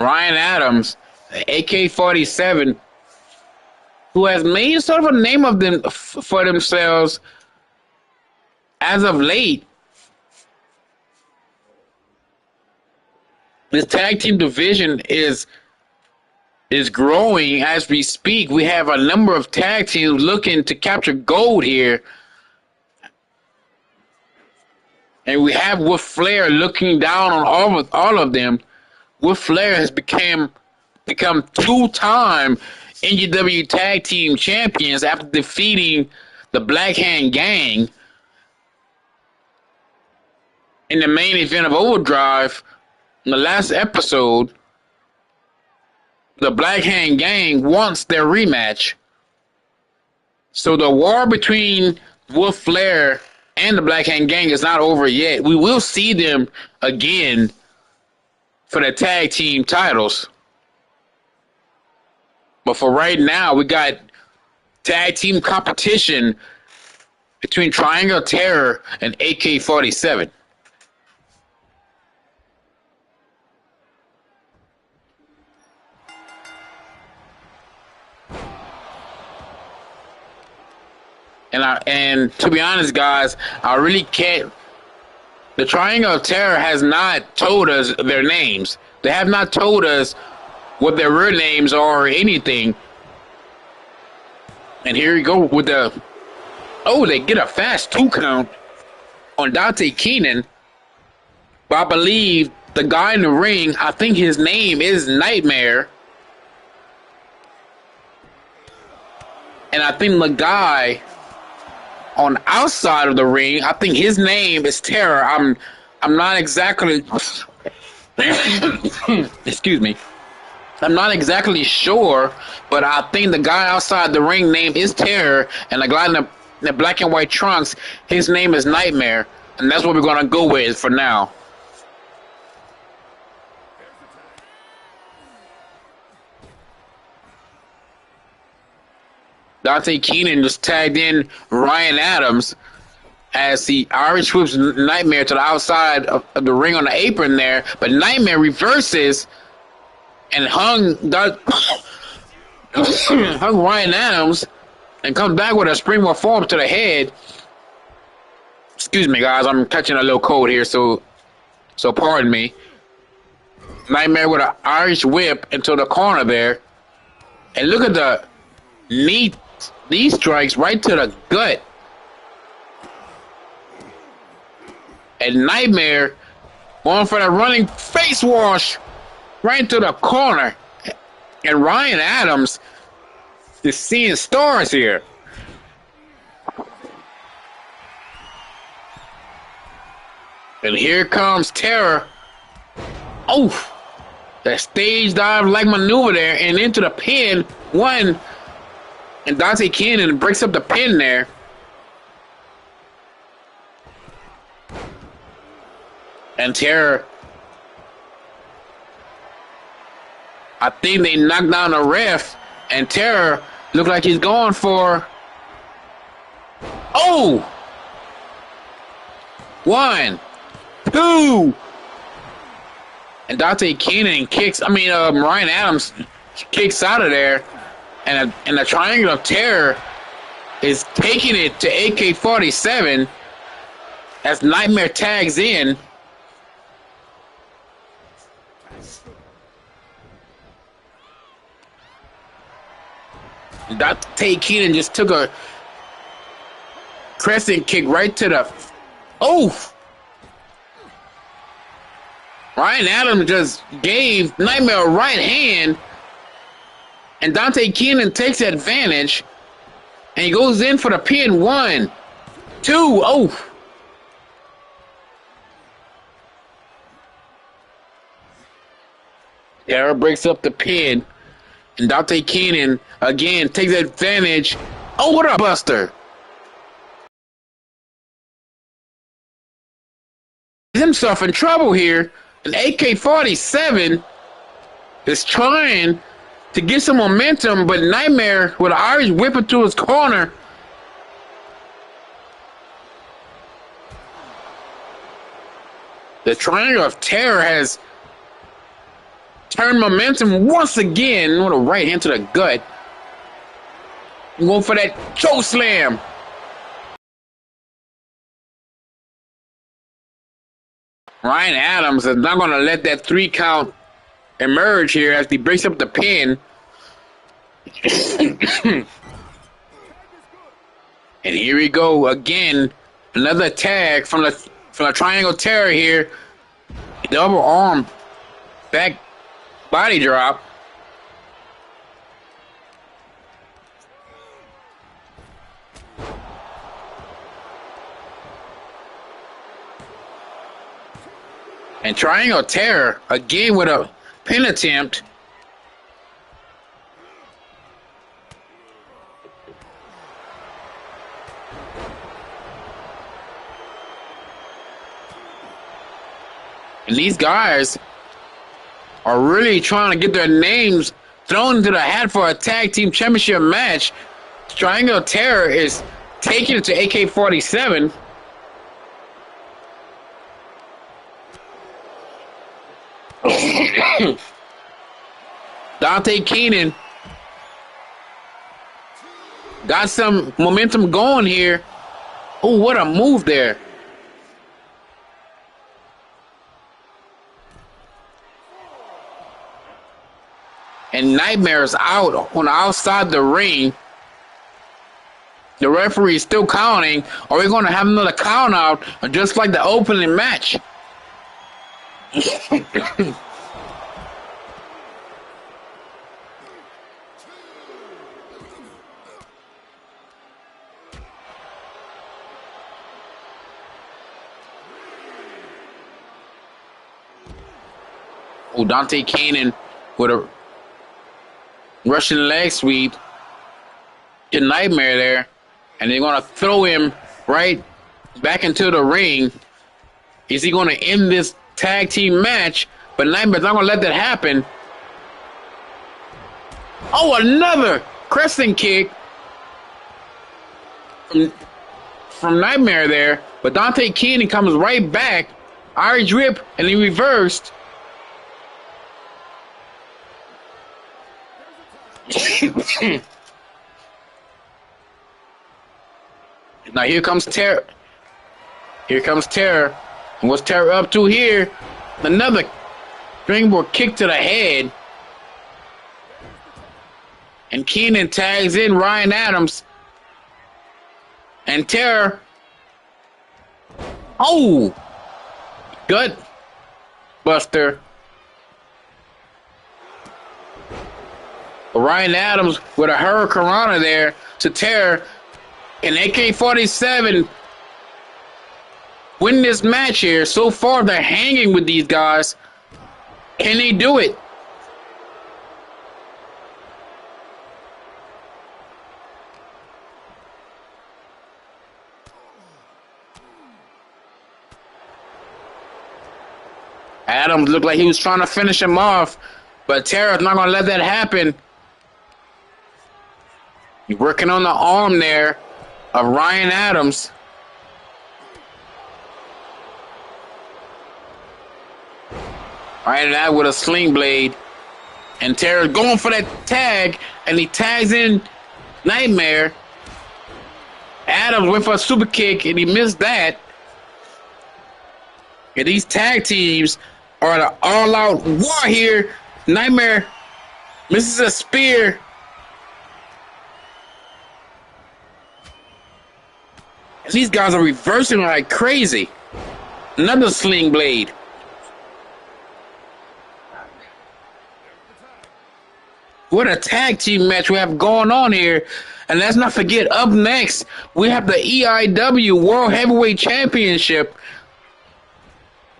Ryan Adams, AK-47, who has made sort of a name of them for themselves as of late. This tag team division is growing as we speak. We have a number of tag teams looking to capture gold here. And we have Wolf Flair looking down on all of them. Wolf Flair has become two-time NGW Tag Team Champions after defeating the Black Hand Gang in the main event of Overdrive in the last episode. The Black Hand Gang wants their rematch. So the war between Wolf Flair and the Black Hand Gang is not over yet. We will see them again for the tag team titles. But for right now, we got tag team competition between Triangle of Terror and AK-47. And to be honest, guys, I really can't. The Triangle of Terror has not told us their names. They have not told us what their real names are or anything. And here we go with the. Oh, they get a fast 2 count on Dante Keenan. But I believe the guy in the ring, I think his name is Nightmare. And I think the guy on the outside of the ring, I think his name is Terror. I'm not exactly excuse me. I'm not exactly sure, but I think the guy outside the ring name is Terror, and the guy in the black and white trunks, his name is Nightmare, and that's what we're gonna go with for now. Dante Keenan just tagged in Ryan Adams as the Irish whips Nightmare to the outside of the ring on the apron there, but Nightmare reverses and hung Ryan Adams and comes back with a springboard form to the head. Excuse me, guys, I'm catching a little cold here, so pardon me. Nightmare with an Irish whip into the corner there, and look at the knee strikes right to the gut. And Nightmare going for the running face wash right into the corner. And Ryan Adams is seeing stars here. And here comes Terror. Oh, that stage dive like maneuver there and into the pin. One. And Dante Keenan breaks up the pin there. And Terror, I think they knocked down the ref, and Terror looked like he's going for. Oh! 1, 2. And Dante Keenan kicks, Ryan Adams kicks out of there. And the Triangle of Terror is taking it to AK-47 as Nightmare tags in. Dante Keenan just took a crescent kick right to the. Oh! Ryan Adams just gave Nightmare a right hand. And Dante Keenan takes advantage. And he goes in for the pin. 1, 2. Oh! Terror breaks up the pin. And Dante Keenan, again, takes advantage. Oh, what a buster! He's himself in trouble here. And AK-47 is trying to get some momentum, but Nightmare with an Irish whip into his corner. The Triangle of Terror has turned momentum once again with a right hand to the gut. Going for that choke slam. Ryan Adams is not going to let that 3 count emerge here as he breaks up the pin. And here we go again. Another tag from the Triangle Terror here. Double arm back body drop. And Triangle Terror again with a pin attempt. And these guys are really trying to get their names thrown into the hat for a tag team championship match. Triangle Terror is taking it to AK-47. Dante Keenan Got some momentum going here. Oh, what a move there. And Nightmare's out on the outside the ring. The referee is still counting. Are we going to have another count out just like the opening match? Oh, Dante Kanan with a Russian leg sweep to Nightmare there. And they're going to throw him right back into the ring. Is he going to end this tag team match? But Nightmare's not going to let that happen. Oh, another crescent kick from Nightmare there. But Dante Kanan comes right back. Irish whip, and he reversed. Now here comes Terror. Here comes Terror. And what's Terror up to here? Another springboard kick to the head. And Keenan tags in Ryan Adams. And Terror. Oh! Gut buster. Ryan Adams with a Hurricanrana there to Terror. And AK-47 win this match here. So far, they're hanging with these guys. Can they do it? Adams looked like he was trying to finish him off, but Terror's not going to let that happen. He's working on the arm there of Ryan Adams. Ryan Adams with a sling blade. And Terror's going for that tag, and he tags in Nightmare. Adams went for a super kick, and he missed that. And these tag teams are the all-out war here. Nightmare misses a spear. These guys are reversing like crazy. Another sling blade. What a tag team match we have going on here. And let's not forget, up next, we have the EIW World Heavyweight Championship.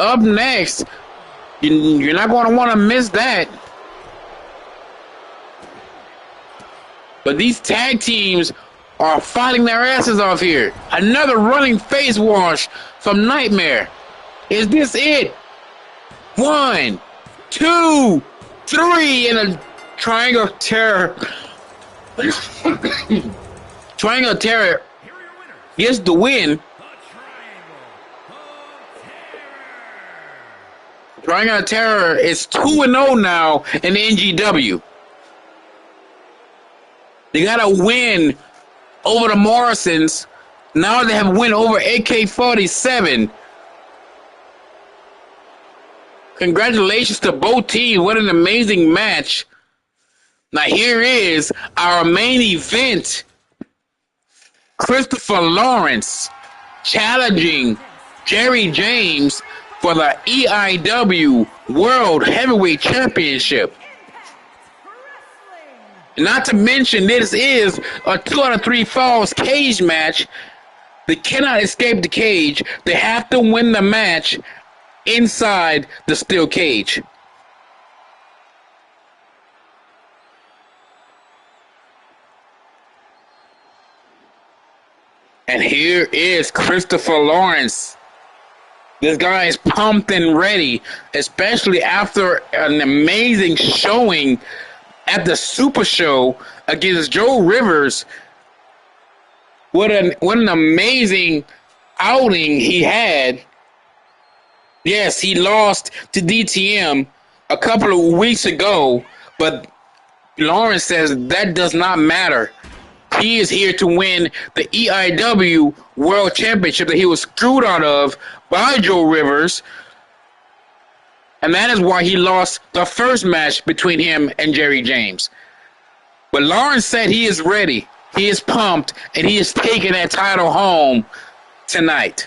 Up next, you're not going to want to miss that. But these tag teams are fighting their asses off here. Another running face wash from Nightmare. Is this it? 1, 2, 3, and a triangle terror. Triangle terror gets the win. Triangle Terror is 2-0 now in the NGW. They got a win over the Morrisons. Now they have a win over AK-47. Congratulations to both teams. What an amazing match. Now here is our main event. Christopher Lawrence challenging Jerry James for the EIW World Heavyweight Championship. Not to mention, this is a 2 out of 3 falls cage match. They cannot escape the cage. They have to win the match inside the steel cage. And here is Christopher Lawrence. This guy is pumped and ready, especially after an amazing showing at the Super Show against Joe Rivers. What an amazing outing he had. Yes, he lost to DTM a couple of weeks ago, but Lawrence says that does not matter. He is here to win the EIW World Championship that he was screwed out of by Joe Rivers. And that is why he lost the first match between him and Jerry James. But Lawrence said he is ready. He is pumped, and he is taking that title home tonight.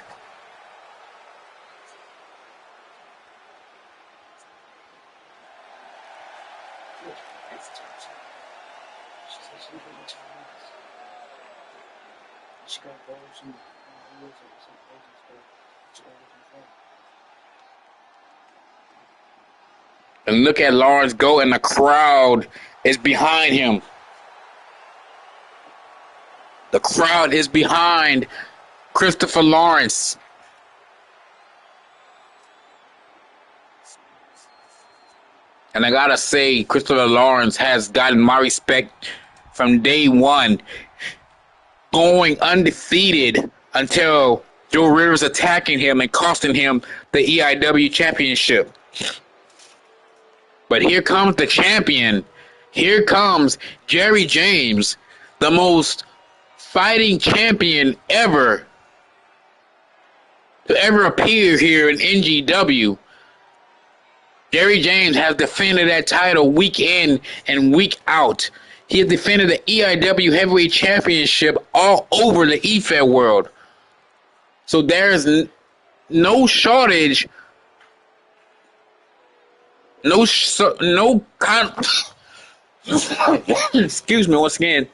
And look at Lawrence go, and the crowd is behind him. The crowd is behind Christopher Lawrence. And I gotta say, Christopher Lawrence has gotten my respect from day one, going undefeated until Joe Rivers attacking him and costing him the EIW championship. But here comes the champion. Here comes Jerry James, the most fighting champion ever to ever appear here in NGW. Jerry James has defended that title week in and week out. He has defended the EIW Heavyweight Championship all over the EFED world. So there is no shortage, excuse me once again.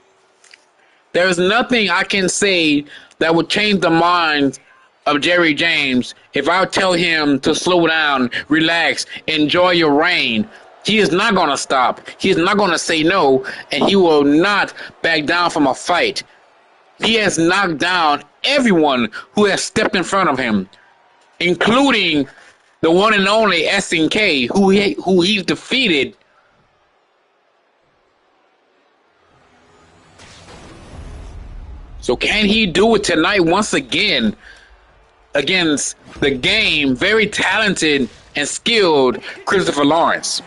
There is nothing I can say that would change the mind of Jerry James if I tell him to slow down, relax, enjoy your reign. He is not going to stop. He is not going to say no, and he will not back down from a fight. He has knocked down everyone who has stepped in front of him, including the one and only SNK, who he's defeated. So can he do it tonight once again against the game, very talented and skilled Christopher Lawrence?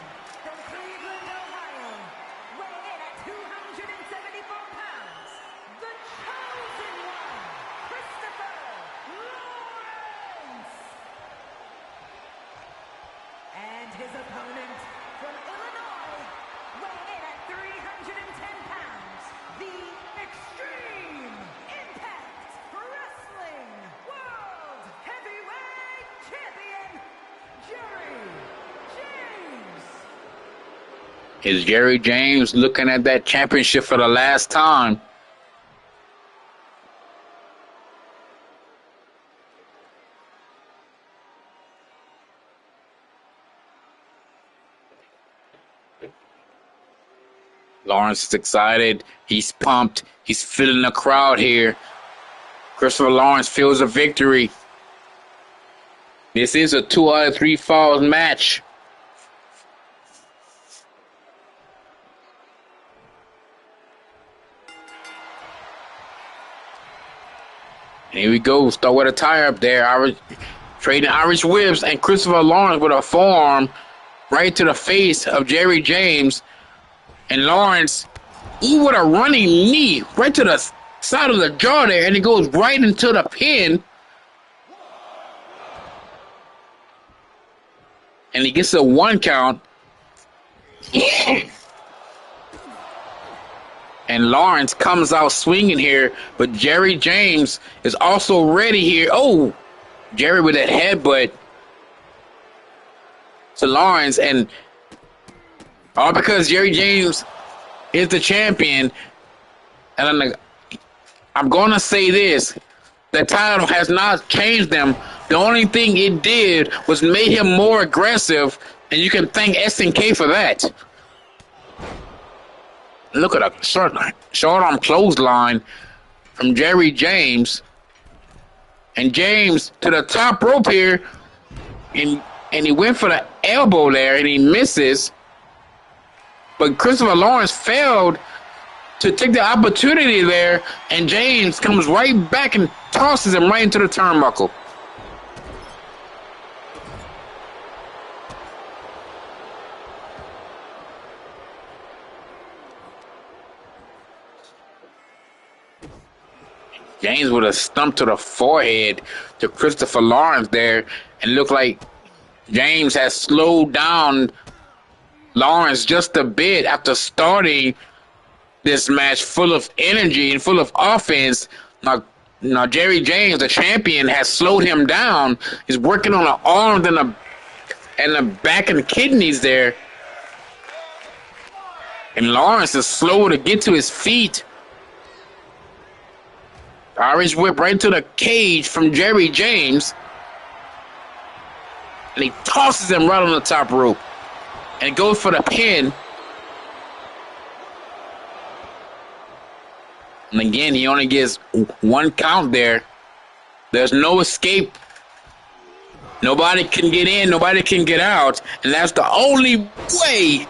Is Jerry James looking at that championship for the last time? Lawrence is excited. He's pumped. He's feeling the crowd here. Christopher Lawrence feels a victory. This is a 2 out of 3 falls match. And here we go. Start with a tie up there. Trading Irish whips, and Christopher Lawrence with a forearm right to the face of Jerry James. And Lawrence, with a running knee right to the side of the jaw there, and it goes right into the pin. And he gets a 1 count. And Lawrence comes out swinging here, but Jerry James is also ready here. Oh, Jerry with that headbutt to Lawrence, and all because Jerry James is the champion. And I'm going to say this. The title has not changed them. The only thing it did was made him more aggressive, and you can thank SNK for that. Look at a short arm clothesline from Jerry James. And James to the top rope here. And he went for the elbow there, and he misses. But Christopher Lawrence failed to take the opportunity there, and James comes right back and tosses him right into the turnbuckle. James with a stump to the forehead to Christopher Lawrence there, and looked like James has slowed down Lawrence just a bit after starting this match full of energy and full of offense. Now Jerry James, the champion, has slowed him down. He's working on the arms and the back and the kidneys there. And Lawrence is slow to get to his feet. Irish whip right to the cage from Jerry James. And he tosses him right on the top rope. And goes for the pin. And again, he only gets one count there. There's no escape. Nobody can get in, nobody can get out. And that's the only way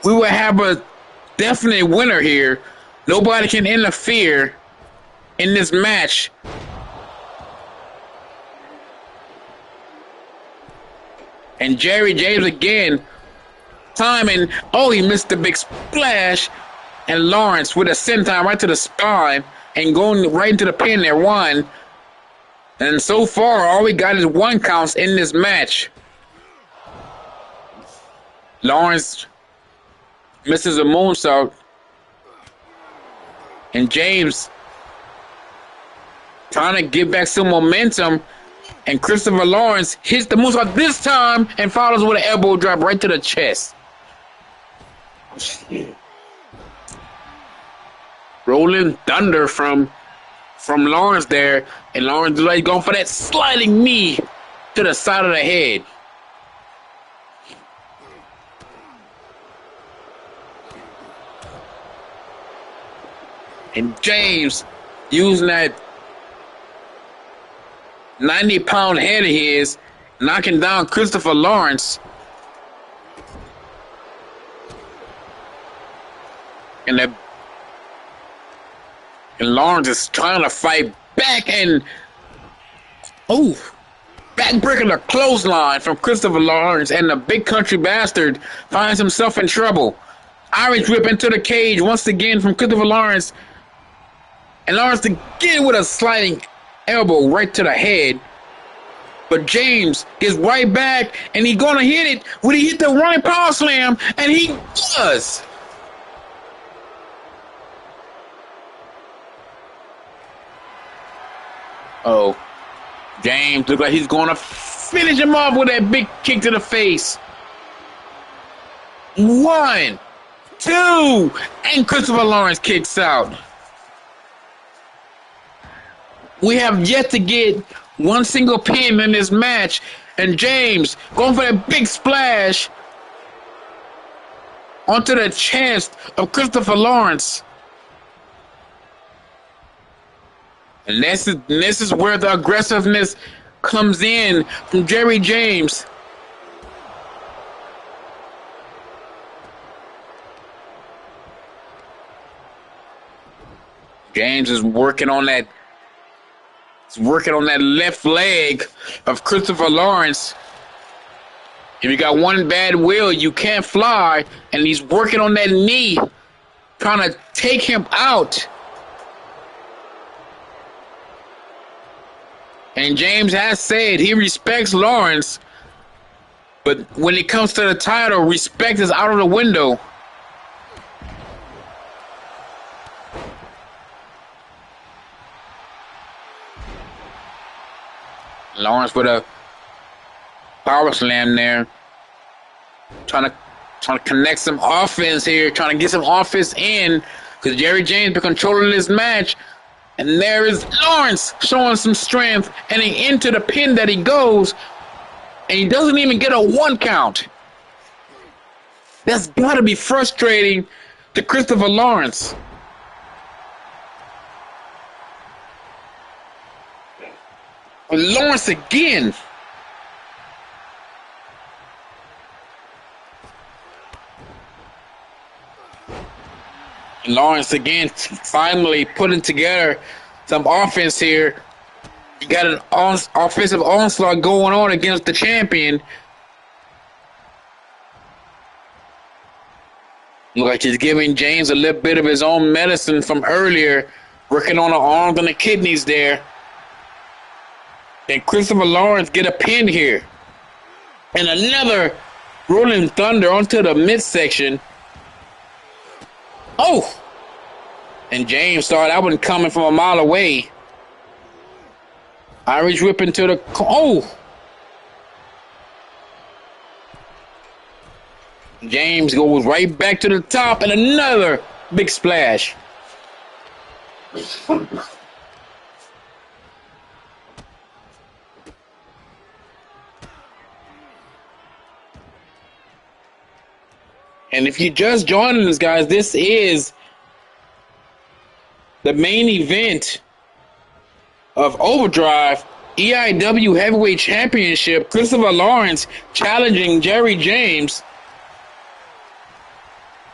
we will have a definite winner here. Nobody can interfere in this match. And Jerry James again, timing. Oh, he missed the big splash. And Lawrence with a senton right to the spine and going right into the pin there. One. And so far, all we got is one counts in this match. Lawrence misses a moonsault. And James trying to get back some momentum. And Christopher Lawrence hits the moonsault this time and follows with an elbow drop right to the chest. Rolling thunder from Lawrence there. And Lawrence like going for that sliding knee to the side of the head. And James using that 90-pound head of his, knocking down Christopher Lawrence. And Lawrence is trying to fight back, and backbreaking a clothesline from Christopher Lawrence, and the big country bastard finds himself in trouble. Irish whip into the cage once again from Christopher Lawrence, and Lawrence again with a sliding elbow right to the head. But James gets right back, and he's gonna hit it when he hit the running power slam, and he does. Oh, James looks like he's going to finish him off with that big kick to the face. 1, 2, and Christopher Lawrence kicks out. We have yet to get one single pin in this match, and James going for that big splash onto the chest of Christopher Lawrence. And this is where the aggressiveness comes in from Jerry James. James is working on that. He's working on that left leg of Christopher Lawrence. If you got one bad wheel, you can't fly. And he's working on that knee, trying to take him out. And James has said he respects Lawrence, but when it comes to the title, respect is out of the window. Lawrence with a power slam there, trying to connect some offense here, trying to get some offense in, because Jerry James been controlling this match. And there is Lawrence showing some strength, and he into the pin that he goes, and he doesn't even get a 1 count. That's got to be frustrating to Christopher Lawrence. Lawrence again. Lawrence again finally putting together some offense here. You got an offensive onslaught going on against the champion. Look like he's giving James a little bit of his own medicine from earlier Working on the arms and the kidneys there. Can Christopher Lawrence get a pin here? And another rolling thunder onto the midsection. Oh! And James saw that one coming from a mile away. Irish whip into the... Oh! James goes right back to the top and another big splash. And if you just joining us, guys, this is the main event of Overdrive, EIW Heavyweight Championship. Christopher Lawrence challenging Jerry James.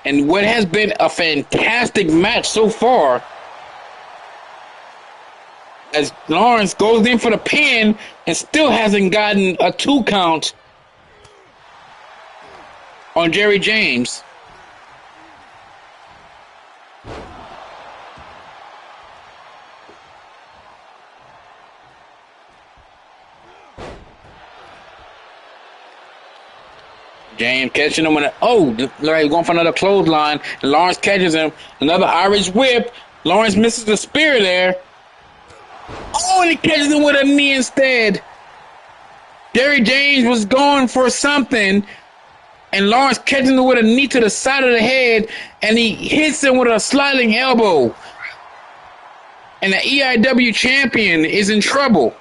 And what has been a fantastic match so far, as Lawrence goes in for the pin and still hasn't gotten a 2 count on Jerry James. James catching him with a, he's going for another clothesline, and Lawrence catches him. Another Irish whip. Lawrence misses the spear there. Oh, and he catches him with a knee instead. Jerry James was going for something, and Lawrence catches him with a knee to the side of the head, and he hits him with a sliding elbow. And the EIW champion is in trouble.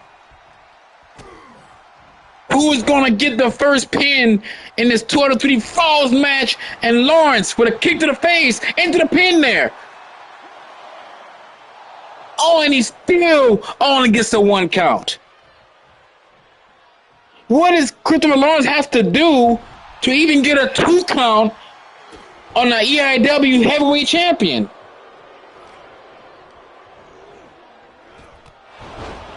Who is going to get the first pin in this 2 out of 3 falls match? And Lawrence with a kick to the face into the pin there. Oh, and he still only gets the 1 count. What does Christopher Lawrence have to do to even get a 2 count on the EIW heavyweight champion?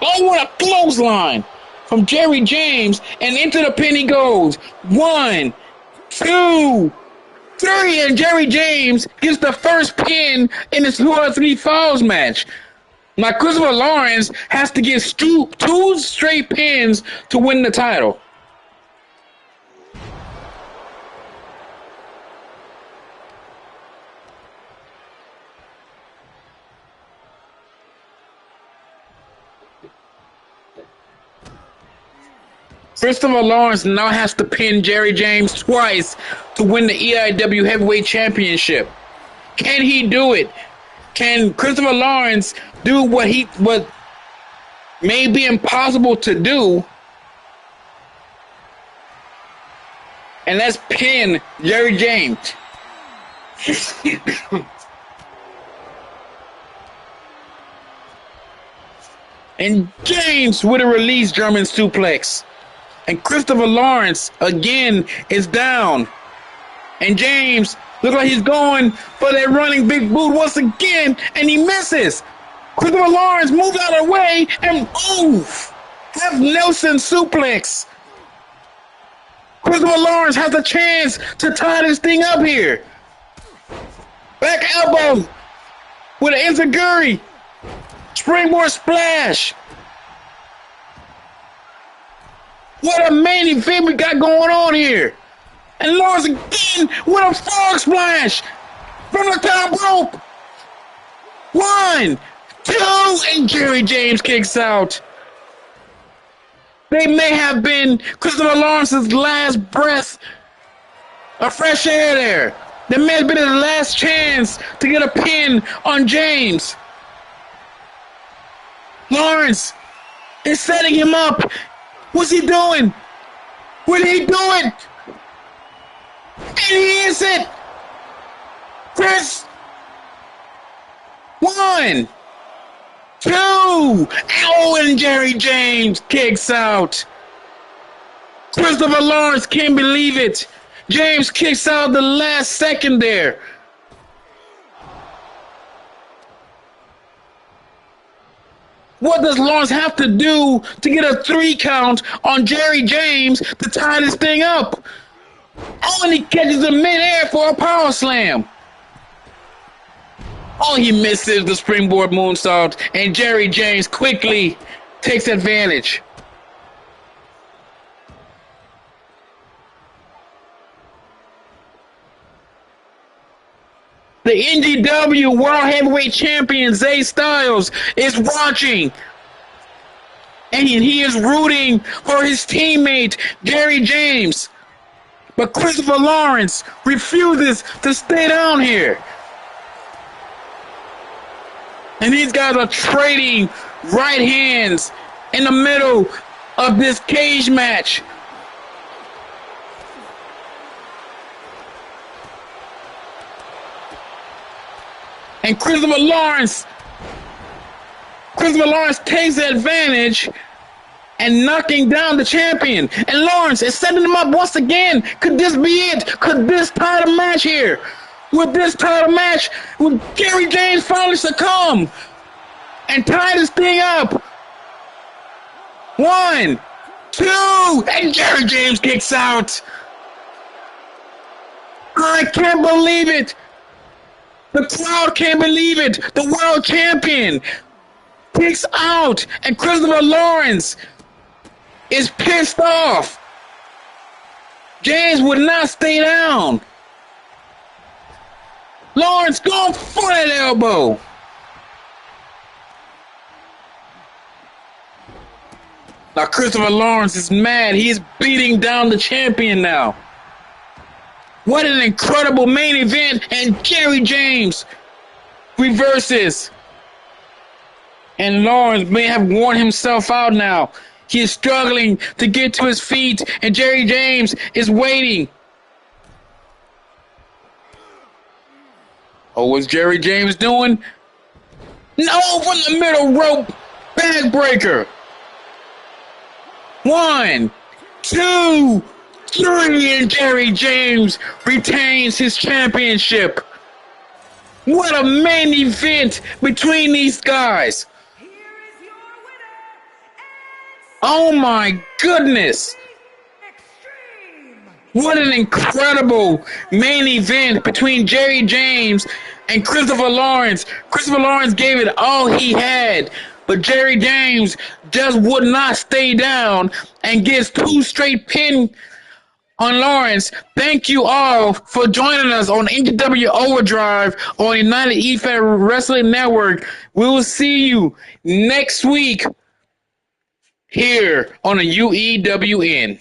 Oh, what a clothesline from Jerry James, and into the pin he goes. 1, 2, 3, and Jerry James gets the first pin in this 2 out of 3 falls match. Now Christopher Lawrence has to get 2 straight pins to win the title. Christopher Lawrence now has to pin Jerry James twice to win the EIW Heavyweight Championship. Can he do it? Can Christopher Lawrence do what may be impossible to do? And that's pin Jerry James. And James with a release German suplex. And Christopher Lawrence, again, is down. And James looks like he's going for that running big boot once again, and he misses. Christopher Lawrence moves out of the way, and have Nelson suplex. Christopher Lawrence has a chance to tie this thing up here. Back elbow with an enziguri. Springboard splash. What a main event we got going on here. And Lawrence again with a frog splash from the top rope. 1, 2, and Jerry James kicks out. They may have been Christopher Lawrence's last breath of fresh air there. That may have been his last chance to get a pin on James. Lawrence is setting him up. What's he doing? What did he do it? And he is it. Chris. 1, 2. Ow, and Jerry James kicks out. Christopher Lawrence can't believe it. James kicks out the last second there. What does Lawrence have to do to get a 3 count on Jerry James to tie this thing up? Oh, and he catches him midair for a power slam. Oh, he misses the springboard moonsault, and Jerry James quickly takes advantage. The NGW World Heavyweight Champion Zay Styles is watching, and he is rooting for his teammate Jerry James. But Christopher Lawrence refuses to stay down here. And these guys are trading right hands in the middle of this cage match. And Christopher Lawrence takes advantage and knocking down the champion. And Lawrence is setting him up once again. Could this be it? Could this tie the match here? Would this tie the match? Would Jerry James finally succumb and tie this thing up? 1, 2, and Jerry James kicks out. I can't believe it. The crowd can't believe it. The world champion kicks out, and Christopher Lawrence is pissed off. James would not stay down. Lawrence going for that elbow. Now Christopher Lawrence is mad. He is beating down the champion now. What an incredible main event, and Jerry James reverses. And Lawrence may have worn himself out now. He is struggling to get to his feet, and Jerry James is waiting. Oh, what's Jerry James doing? No, from the middle rope, backbreaker. 1, 2, 3, and Jerry James retains his championship. What a main event between these guys. Here is your winner, Oh my goodness. Extreme. What an incredible main event between Jerry James and Christopher Lawrence. Christopher Lawrence gave it all he had, but Jerry James just would not stay down and gets 2 straight pins on Lawrence. Thank you all for joining us on NGW Overdrive on United EFED Wrestling Network. We will see you next week here on the UEWN.